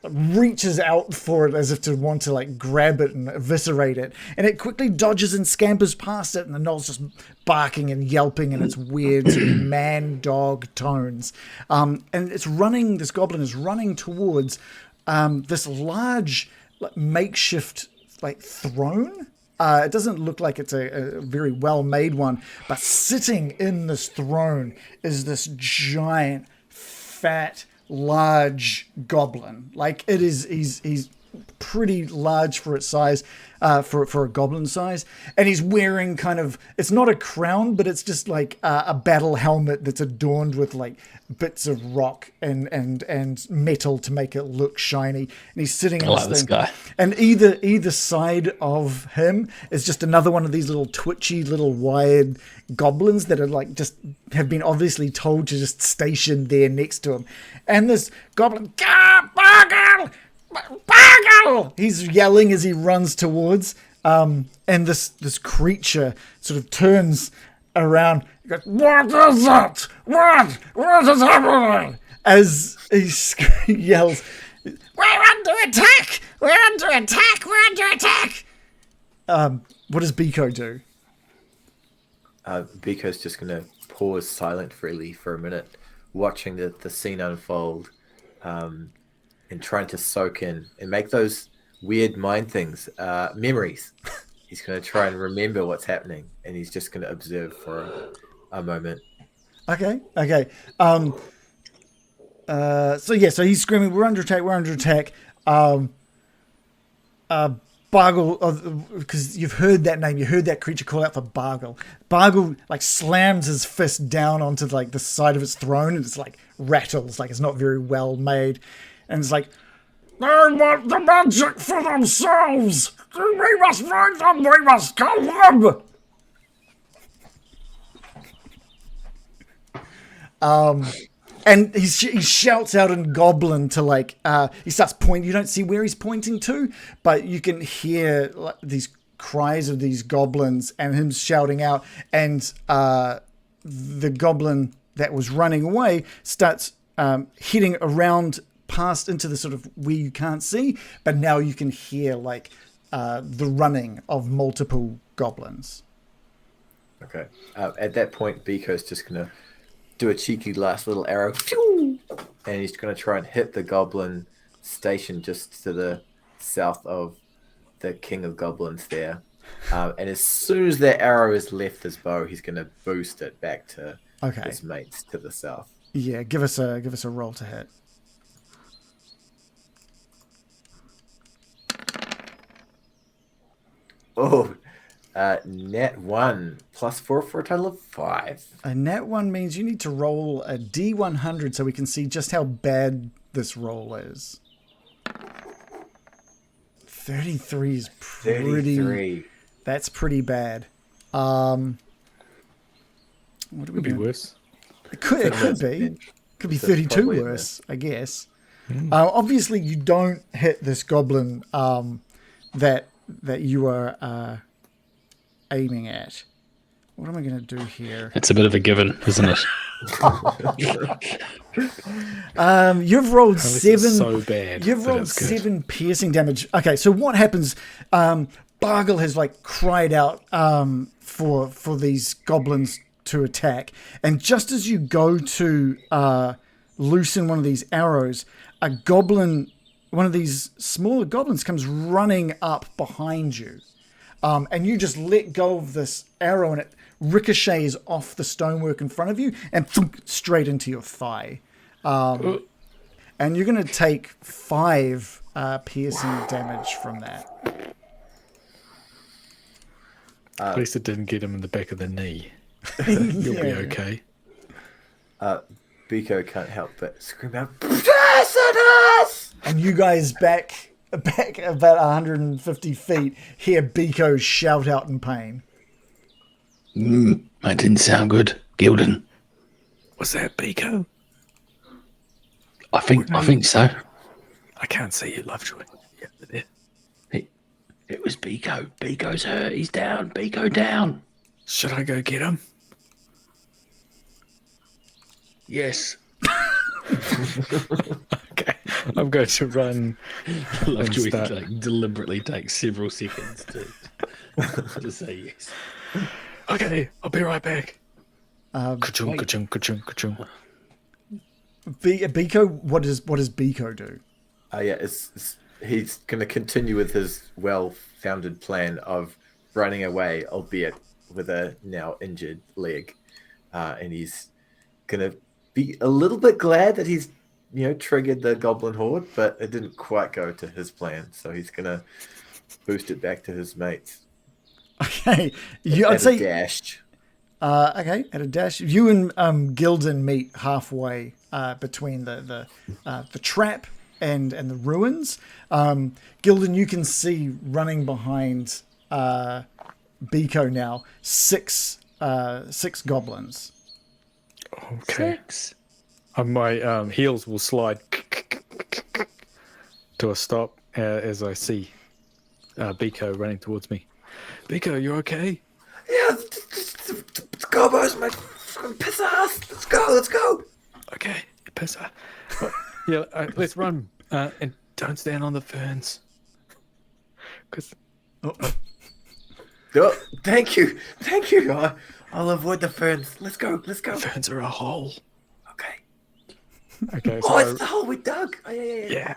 reaches out for it as if to want to like grab it and eviscerate it, and it quickly dodges and scampers past it, and the gnoll's just barking and yelping in its weird sort of man dog tones, and this goblin is running towards this large makeshift like throne. It doesn't look like it's a very well made one, but sitting in this throne is this giant fat large goblin. Like it is, he's pretty large for its size, for a goblin size, and he's wearing kind of, it's not a crown, but it's just like a battle helmet that's adorned with like bits of rock and metal to make it look shiny. And he's sitting in this guy. And either side of him is just another one of these little twitchy little wired goblins that are like just have been obviously told to just station there next to him. And this goblin, Bargle! Bargle! He's yelling as he runs towards, and this creature sort of turns around. He goes, "What is it? What is happening?" As he yells, "We're under attack! We're under attack! We're under attack!" What does Beeko do? Beeko's just going to pause silent freely for a minute, watching the scene unfold, and trying to soak in and make those weird mind things memories. He's going to try and remember what's happening, and he's just going to observe for a moment. Okay. So he's screaming, "We're under attack! We're under attack!" Bargle, because you've heard that name, you heard that creature call out for Bargle. Bargle like slams his fist down onto like the side of its throne, and it's like rattles, like it's not very well made, and it's like, "They want the magic for themselves. We must find them. We must kill them." And he shouts out in Goblin to like, he starts pointing. You don't see where he's pointing to, but you can hear like, these cries of these goblins and him shouting out. And the goblin that was running away starts heading around past into the sort of where you can't see, but now you can hear like the running of multiple goblins. Okay. At that point, Beeko's just going to do a cheeky last little arrow, and he's going to try and hit the goblin station just to the south of the king of goblins there. And as soon as that arrow has left his bow, he's going to boost it back to his mates to the south. Yeah, give us a roll to hit. Oh, nat 1 +4 for a total of 5. A nat 1 means you need to roll a D100 so we can see just how bad this roll is. 33 is pretty. 33. That's pretty bad. What do we Could be worse. It could be. Could be 32 worse, I guess. Obviously, you don't hit this goblin that you are aiming at. What am I going to do here? It's a bit of a given, isn't it? You've rolled 7. So bad. You've rolled 7 piercing damage. Okay, so what happens? Bargle has like cried out for these goblins to attack, and just as you go to loosen one of these arrows, a goblin, one of these smaller goblins comes running up behind you. And you just let go of this arrow and it ricochets off the stonework in front of you and thunk, straight into your thigh. And you're going to take 5 piercing damage from that. At least it didn't get him in the back of the knee. You'll be okay. Beeko can't help but scream out, "Poisonous!" And you guys back about 150 feet hear Beeko shout out in pain. That didn't sound good, Gildan. Was that Beeko? I think so. I can't see you, Lovejoy. Yeah, there. It was Beeko. Beeko's hurt. He's down. Beeko down. Should I go get him? Yes. Okay, I'm going to run. Lovejoy start- like deliberately takes several seconds to say yes. Okay, I'll be right back. Ka-chung, wait. ka-chung, ka-chung, ka-chung. Beeko, what does Beeko do? He's going to continue with his well-founded plan of running away, albeit with a now injured leg, and he's going to be a little bit glad that he's triggered the goblin horde, but it didn't quite go to his plan, so he's going to boost it back to his mates. Okay, I'd At a say dash. okay, at a dash. You and Gildan meet halfway between the trap and the ruins. Gildan, you can see running behind Beeko now 6 goblins. Okay. 6. My heels will slide to a stop as I see Beeko running towards me. Beeko, you okay? Yeah, let's go, boys, my piss ass. Let's go. Okay, pisser. Yeah, let's run and don't stand on the ferns. Cause Oh, thank you. I'll avoid the ferns. Let's go. ferns are a hole. Okay. Okay, so Oh, it's the hole we dug. Oh, yeah. yeah.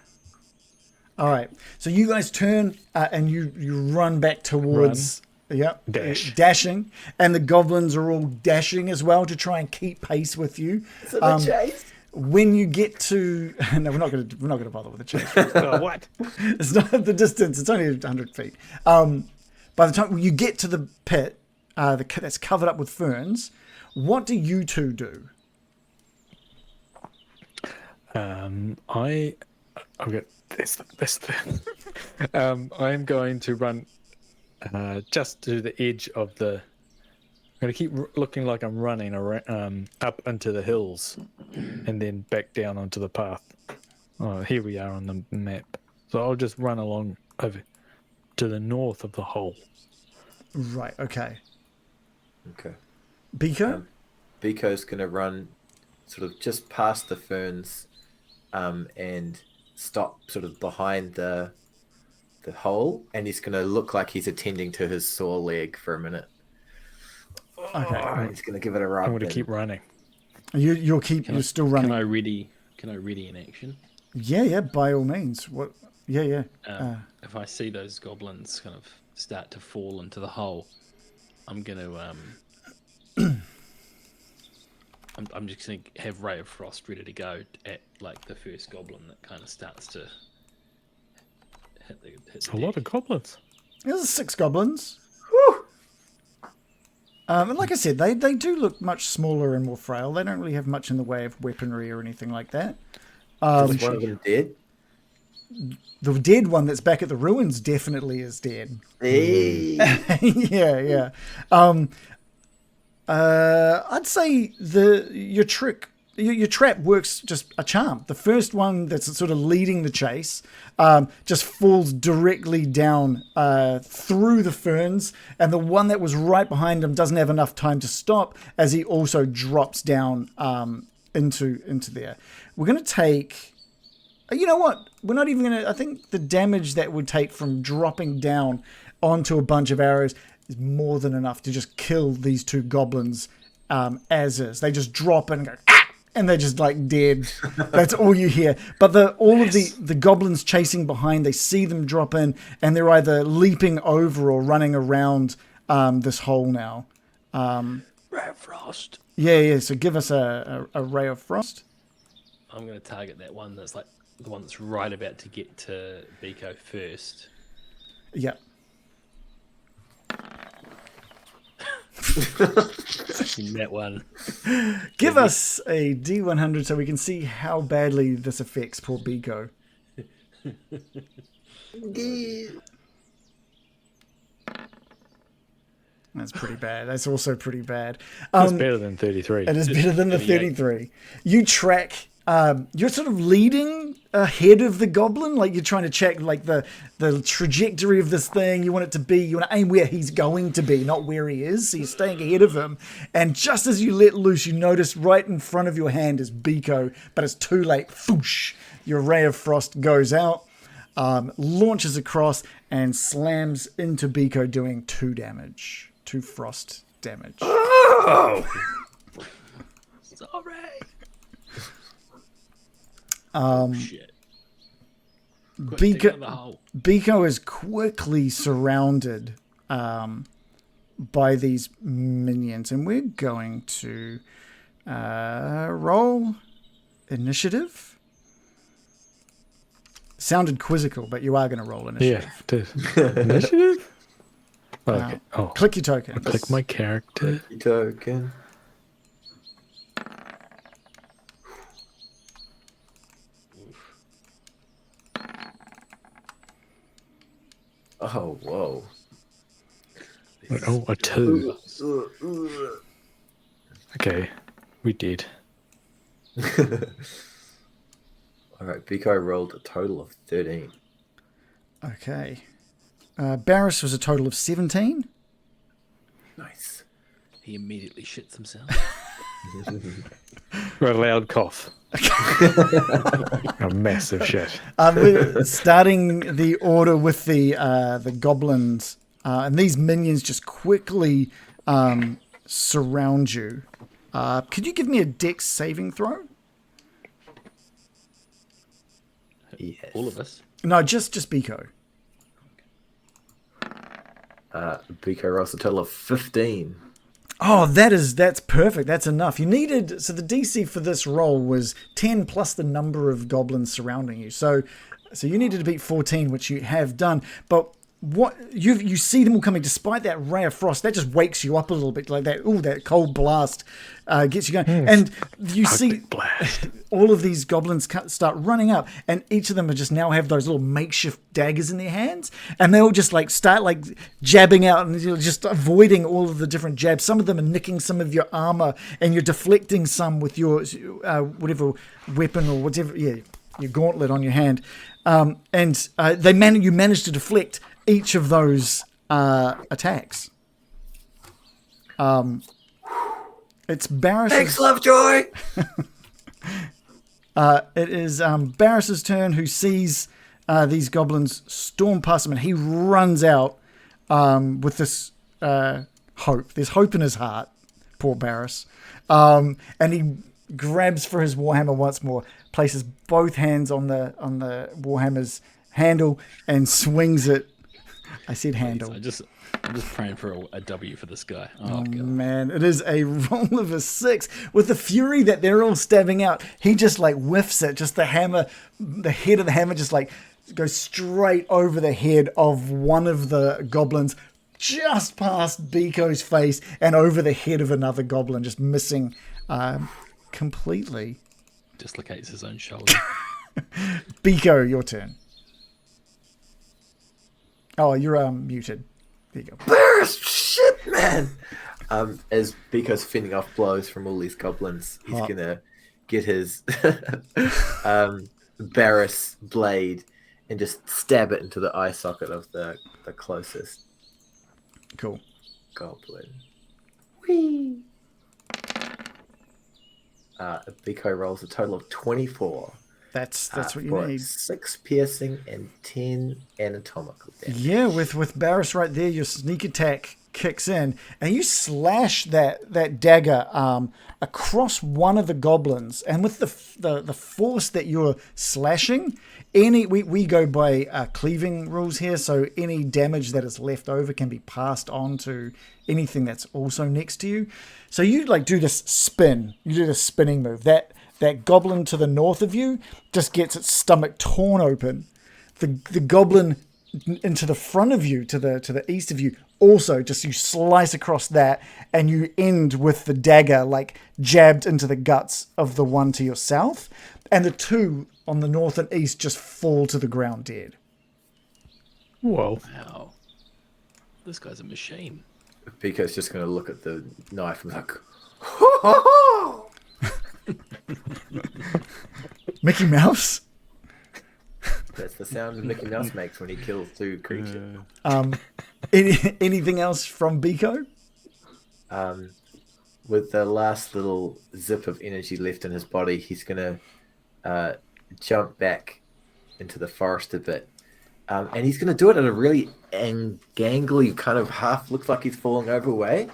All right, so you guys turn and you run back towards. Yep, dashing, and the goblins are all dashing as well to try and keep pace with you. So the chase. When you get to, no, we're not going to bother with the chase. What? It's not the distance; it's only 100 feet. By the time you get to the pit, that's covered up with ferns, what do you two do? I'll get this. I'm going to run just to the edge of the. I'm going to keep looking like I'm running around, up into the hills, and then back down onto the path. Oh, here we are on the map. So I'll just run along over to the north of the hole. Right. Okay. Okay. Beeko. Beeko's going to run sort of just past the ferns and stop sort of behind the hole, and he's going to look like he's attending to his sore leg for a minute. Okay. He's going to give it a rub. I'm going to keep running. You're still running. Can I ready in action? Yeah. By all means. What? Yeah. If I see those goblins kind of start to fall into the hole, I'm going to I'm just going to have Ray of Frost ready to go at like the first goblin that kind of starts to hit the A lot of goblins. There's 6 goblins. And like I said, they do look much smaller and more frail. They don't really have much in the way of weaponry or anything like that. Is one of them dead? The dead one that's back at the ruins definitely is dead. Hey. Yeah. I'd say your trap works just a charm. The first one that's sort of leading the chase just falls directly down through the ferns, and the one that was right behind him doesn't have enough time to stop as he also drops down into there. We're going to take... You know what? We're not even going to... I think the damage that would take from dropping down onto a bunch of arrows is more than enough to just kill these 2 goblins as is. They just drop in and go, and they're just like dead. That's all you hear. But all of the goblins chasing behind, they see them drop in, and they're either leaping over or running around this hole now. Ray of Frost. Yeah. So give us a ray of frost. I'm going to target that one that's like the one that's right about to get to Beeko first. Yeah. That one. Give us a D100 so we can see how badly this affects poor Beeko. That's pretty bad. That's also pretty bad. It's better than 33. It is better than the 33. You track. You're sort of leading ahead of the goblin, like you're trying to check like the trajectory of this thing. You want it to be. You want to aim where he's going to be, not where he is. So you're staying ahead of him. And just as you let loose, you notice right in front of your hand is Beeko, but it's too late. Foosh! Your ray of frost goes out, launches across, and slams into Beeko, doing 2 damage. 2 frost damage. Oh! Sorry. Shit. Beeko is quickly surrounded by these minions, and we're going to roll initiative. Sounded quizzical, but you are going to roll initiative. Yeah, it did. Initiative? Okay. Click your token. Click my character. Token. Oh, whoa. Oh, a 2. Okay, we did. Alright, Beeko rolled a total of 13. Okay. Barris was a total of 17. Nice. He immediately shits himself. A loud cough. A massive shit. We're starting the order with the goblins, and these minions just quickly surround you. Could you give me a Dex saving throw? Yes. All of us. No, just Beeko. Beeko rolls a total of 15. Oh, that's perfect. That's enough. You needed, so the DC for this roll was 10 plus the number of goblins surrounding you. So you needed to beat 14, which you have done. But what you see them all coming, despite that ray of frost, that just wakes you up a little bit, like that. Oh, that cold blast gets you going, and you see all of these goblins start running up, and each of them are just now have those little makeshift daggers in their hands, and they all just like start like jabbing out, and you're just avoiding all of the different jabs. Some of them are nicking some of your armor, and you're deflecting some with your whatever weapon or whatever, your gauntlet on your hand, and you manage to deflect each of those attacks. It's Barris. Thanks, Lovejoy! It is Barris's turn, who sees these goblins storm past him, and he runs out with this hope. There's hope in his heart, poor Barris. And he grabs for his warhammer once more, places both hands on the warhammer's handle, and swings it. I said handle. I'm just praying for a W for this guy. Oh God. Man, it is a roll of a 6. With the fury that they're all stabbing out, he just like whiffs it. Just the hammer, the head of the hammer just like goes straight over the head of one of the goblins, just past Beeko's face and over the head of another goblin, just missing completely. Dislocates his own shoulder. Beeko, your turn. Oh, you're muted. There you go. Barris, shit, man! As Beeko's fending off blows from all these goblins, he's gonna get his Barris blade and just stab it into the eye socket of the closest goblin. Whee! Beeko rolls a total of 24. That's what you need. 6 piercing and 10 anatomical damage. Yeah, with Barris right there, your sneak attack kicks in, and you slash that dagger across one of the goblins. And with the force that you're slashing, we go by cleaving rules here, so any damage that is left over can be passed on to anything that's also next to you. So you like do this spin, you do this spinning move. That goblin to the north of you just gets its stomach torn open. The goblin into the front of you, to the east of you, also just you slice across that, and you end with the dagger like jabbed into the guts of the one to your south, and the two on the north and east just fall to the ground dead. Whoa. Wow. This guy's a machine. Beeko's just going to look at the knife and be like, Mickey Mouse. that's the sound Mickey Mouse makes when he kills two creatures. Anything else from Beeko? With the last little zip of energy left in his body, he's going to jump back into the forest a bit. And he's going to do it in a really gangly, kind of half looks like he's falling over way,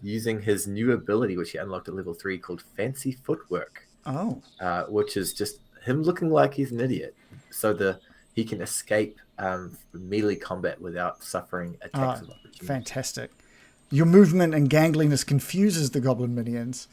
using his new ability, which he unlocked at level 3, called Fancy Footwork. Oh. Which is just him looking like he's an idiot. So he can escape melee combat without suffering attacks of opportunity. Fantastic. Your movement and gangliness confuses the goblin minions.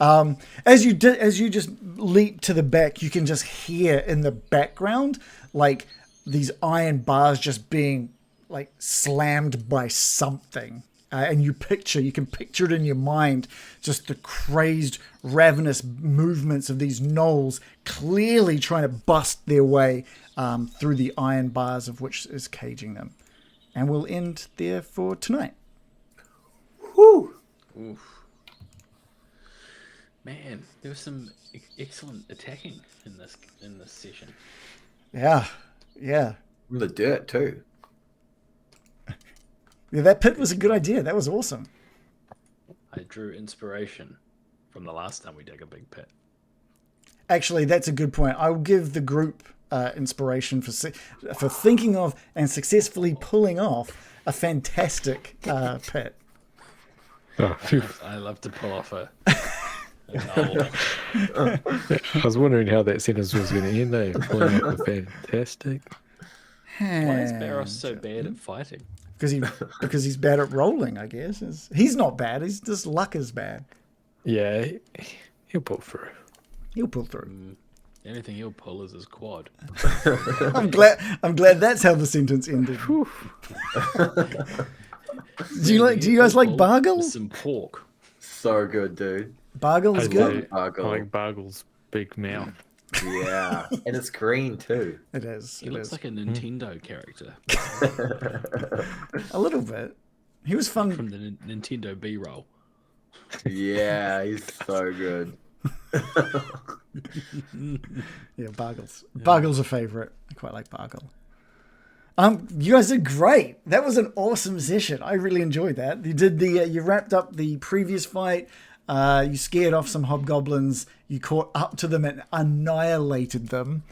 As you just leap to the back, you can just hear in the background like these iron bars just being like slammed by something. And you can picture it in your mind, just the crazed, ravenous movements of these gnolls clearly trying to bust their way through the iron bars of which is caging them. And we'll end there for tonight. Woo! Oof. Man, there was some excellent attacking in this session. Yeah. From the dirt, too. Yeah, that pit was a good idea. That was awesome. I drew inspiration from the last time we dug a big pit. Actually, that's a good point. I will give the group inspiration for thinking of and successfully pulling off a fantastic pit. I love to pull off a was wondering how that sentence was going to end there. Pulling up a fantastic. Why is Barros so bad at fighting? Because he's bad at rolling, I guess. He's not bad. He's just luck is bad. Yeah, he'll pull through. He'll pull through. The only thing he'll pull is his quad. I'm glad that's how the sentence ended. Do you guys like Bargle? Some pork. So good, dude. Bargle is good. I like Bargle's big mouth. Yeah, and it's green too. It is. He looks like a Nintendo character. A little bit. He was fun from the Nintendo B-roll. Yeah, he's so good. Yeah, Bargle's a favorite. I quite like Bargle. You guys did great. That was an awesome session. I really enjoyed that. You did you wrapped up the previous fight. You scared off some hobgoblins. You caught up to them and annihilated them.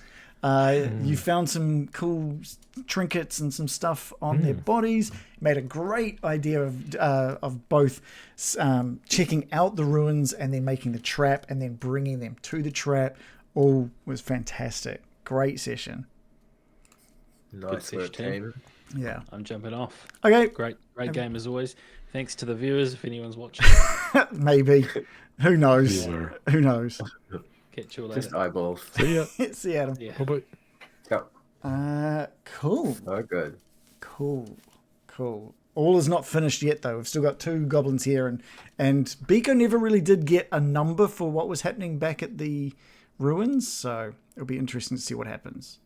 You found some cool trinkets and some stuff on their bodies. Made a great idea of both checking out the ruins and then making the trap and then bringing them to the trap. All was fantastic. Great session. Nice work, team. Yeah. I'm jumping off. Okay. Great game as always. Thanks to the viewers if anyone's watching. Maybe. Who knows? Yeah. Who knows? Catch you later. Just eyeballs. See ya. See you, Adam. Yeah. Bye-bye. Yep. Cool. So good. Cool. All is not finished yet, though. We've still got 2 goblins here, and Beeko never really did get a number for what was happening back at the ruins, so it'll be interesting to see what happens.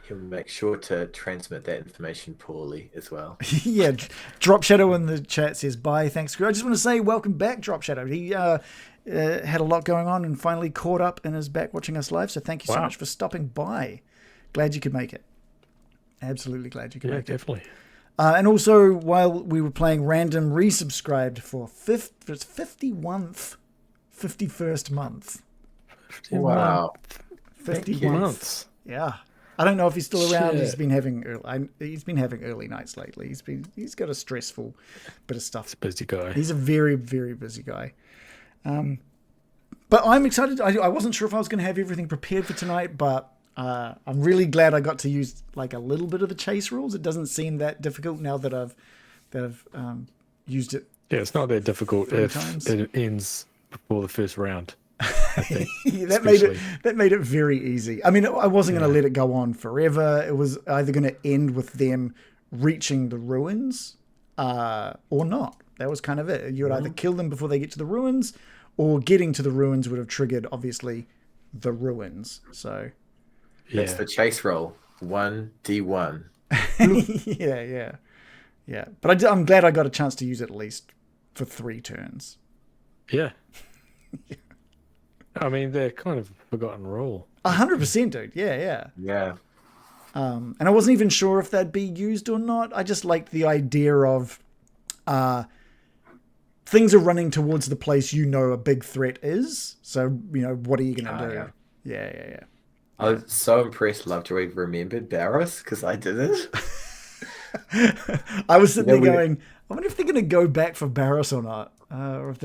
He'll make sure to transmit that information poorly as well. Yeah, Drop Shadow in the chat says bye. Thanks. I just want to say welcome back, Drop Shadow. He had a lot going on and finally caught up and is back watching us live. So thank you so much for stopping by. Glad you could make it. Absolutely glad you could make it. Yeah, definitely. And also, while we were playing, Random resubscribed for 51st month. Wow. 51 months. Yeah. I don't know if he's still around. Shit. He's been having early nights lately. He's got a stressful bit of stuff. He's a busy guy. He's a very, very busy guy. But I'm excited. I wasn't sure if I was going to have everything prepared for tonight, but I'm really glad I got to use like a little bit of the chase rules. It doesn't seem that difficult now that I've used it. Yeah, it's not that difficult if times. it ends before the first round. Yeah, that made it very easy. I mean, I wasn't going to let it go on forever. It was either going to end with them reaching the ruins or not. That was kind of it. You would either kill them before they get to the ruins, or getting to the ruins would have triggered, obviously, the ruins. So That's the chase roll. 1d1. yeah. But I'm glad I got a chance to use it at least for 3 turns. Yeah. I mean, they're kind of a forgotten rule. 100%, dude. Yeah. Yeah. And I wasn't even sure if they'd be used or not. I just liked the idea of things are running towards the place you know a big threat is. So, what are you going to do? Yeah. I was so impressed Lovejoy remembered Barris because I didn't. I was sitting there going, I wonder if they're going to go back for Barris or not. Or if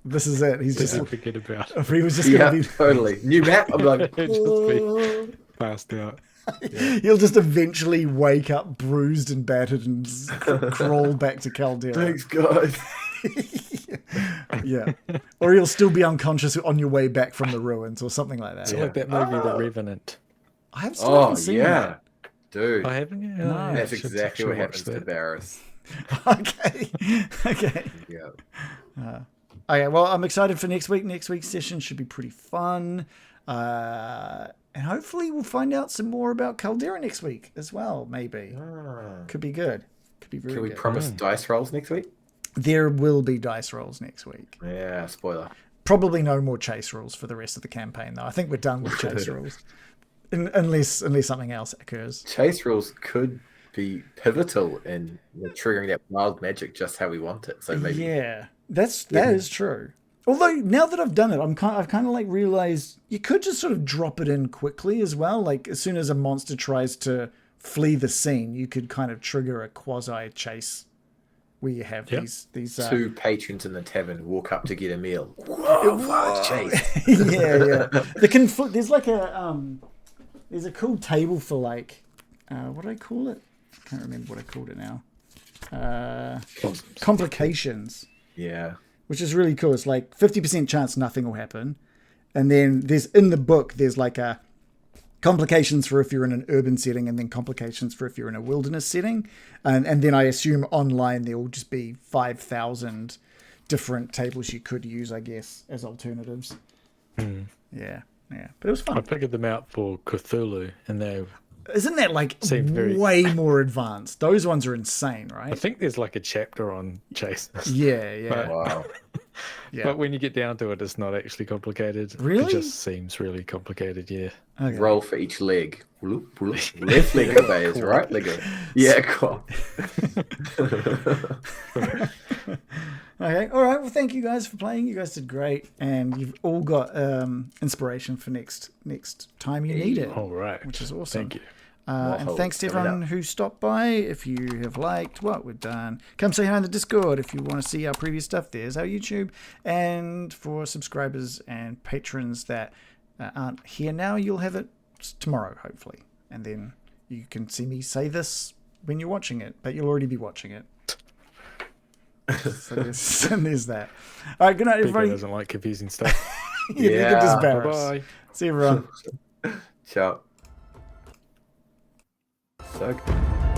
this is it. He's just forget about it. If he was just going to be totally new map. I'm like, Just be passed out. He'll just eventually wake up bruised and battered and crawl back to Kalderra. thanks guys. Yeah. Or he'll still be unconscious on your way back from the ruins or something like that. It's like that movie, The Revenant. I have still haven't seen that. Dude. I haven't. Yeah, No. That's I should exactly what watch happens to that. Barris. Okay. Yeah. Okay, well, I'm excited for next week. Next week's session should be pretty fun. And hopefully we'll find out some more about Kalderra next week as well, maybe. Could be good. Could be very Can we good. promise dice rolls next week? There will be dice rolls next week. Yeah, spoiler. Probably no more chase rules for the rest of the campaign, though. I think we're done with chase rules. Unless something else occurs. Chase rules could be pivotal in triggering that wild magic just how we want it. So maybe Yeah, that is true. Although now that I've done it, I've kind of like realized you could just sort of drop it in quickly as well. Like as soon as a monster tries to flee the scene, you could kind of trigger a quasi chase where you have these 2 patrons in the tavern walk up to get a meal. Whoa, chase. yeah. There's like there's a cool table for like what do I call it? I can't remember what I called it now. Complications. Yeah. Which is really cool. It's like 50% chance nothing will happen. And then there's in the book, there's like a complications for if you're in an urban setting and then complications for if you're in a wilderness setting. And then I assume online there will just be 5,000 different tables you could use, I guess, as alternatives. Yeah. But it was fun. I figured them out for Cthulhu, and they. Isn't that like very- way more advanced? Those ones are insane, right? I think there's like a chapter on chases. Yeah. But- Wow. Yeah. But when you get down to it, it's not actually complicated. Really? It just seems really complicated, yeah. Okay. Roll for each leg. Left leg obeys, right leg obeys. Yeah, cool. Okay, all right. Well, thank you guys for playing. You guys did great, and you've all got inspiration for next time you need it. All right. Which is awesome. Thank you. And Waffles thanks to coming everyone up. who stopped by. If you have liked what we've done, come say hi in the Discord. If you want to see our previous stuff, there's our YouTube. And for subscribers and patrons that aren't here now, you'll have it tomorrow, hopefully. And then you can see me say this when you're watching it, but you'll already be watching it. So there's that. All right, good night, Beeko everybody. doesn't like confusing stuff. Yeah, look at this Barris. Bye-bye. See you, everyone. Ciao. So good.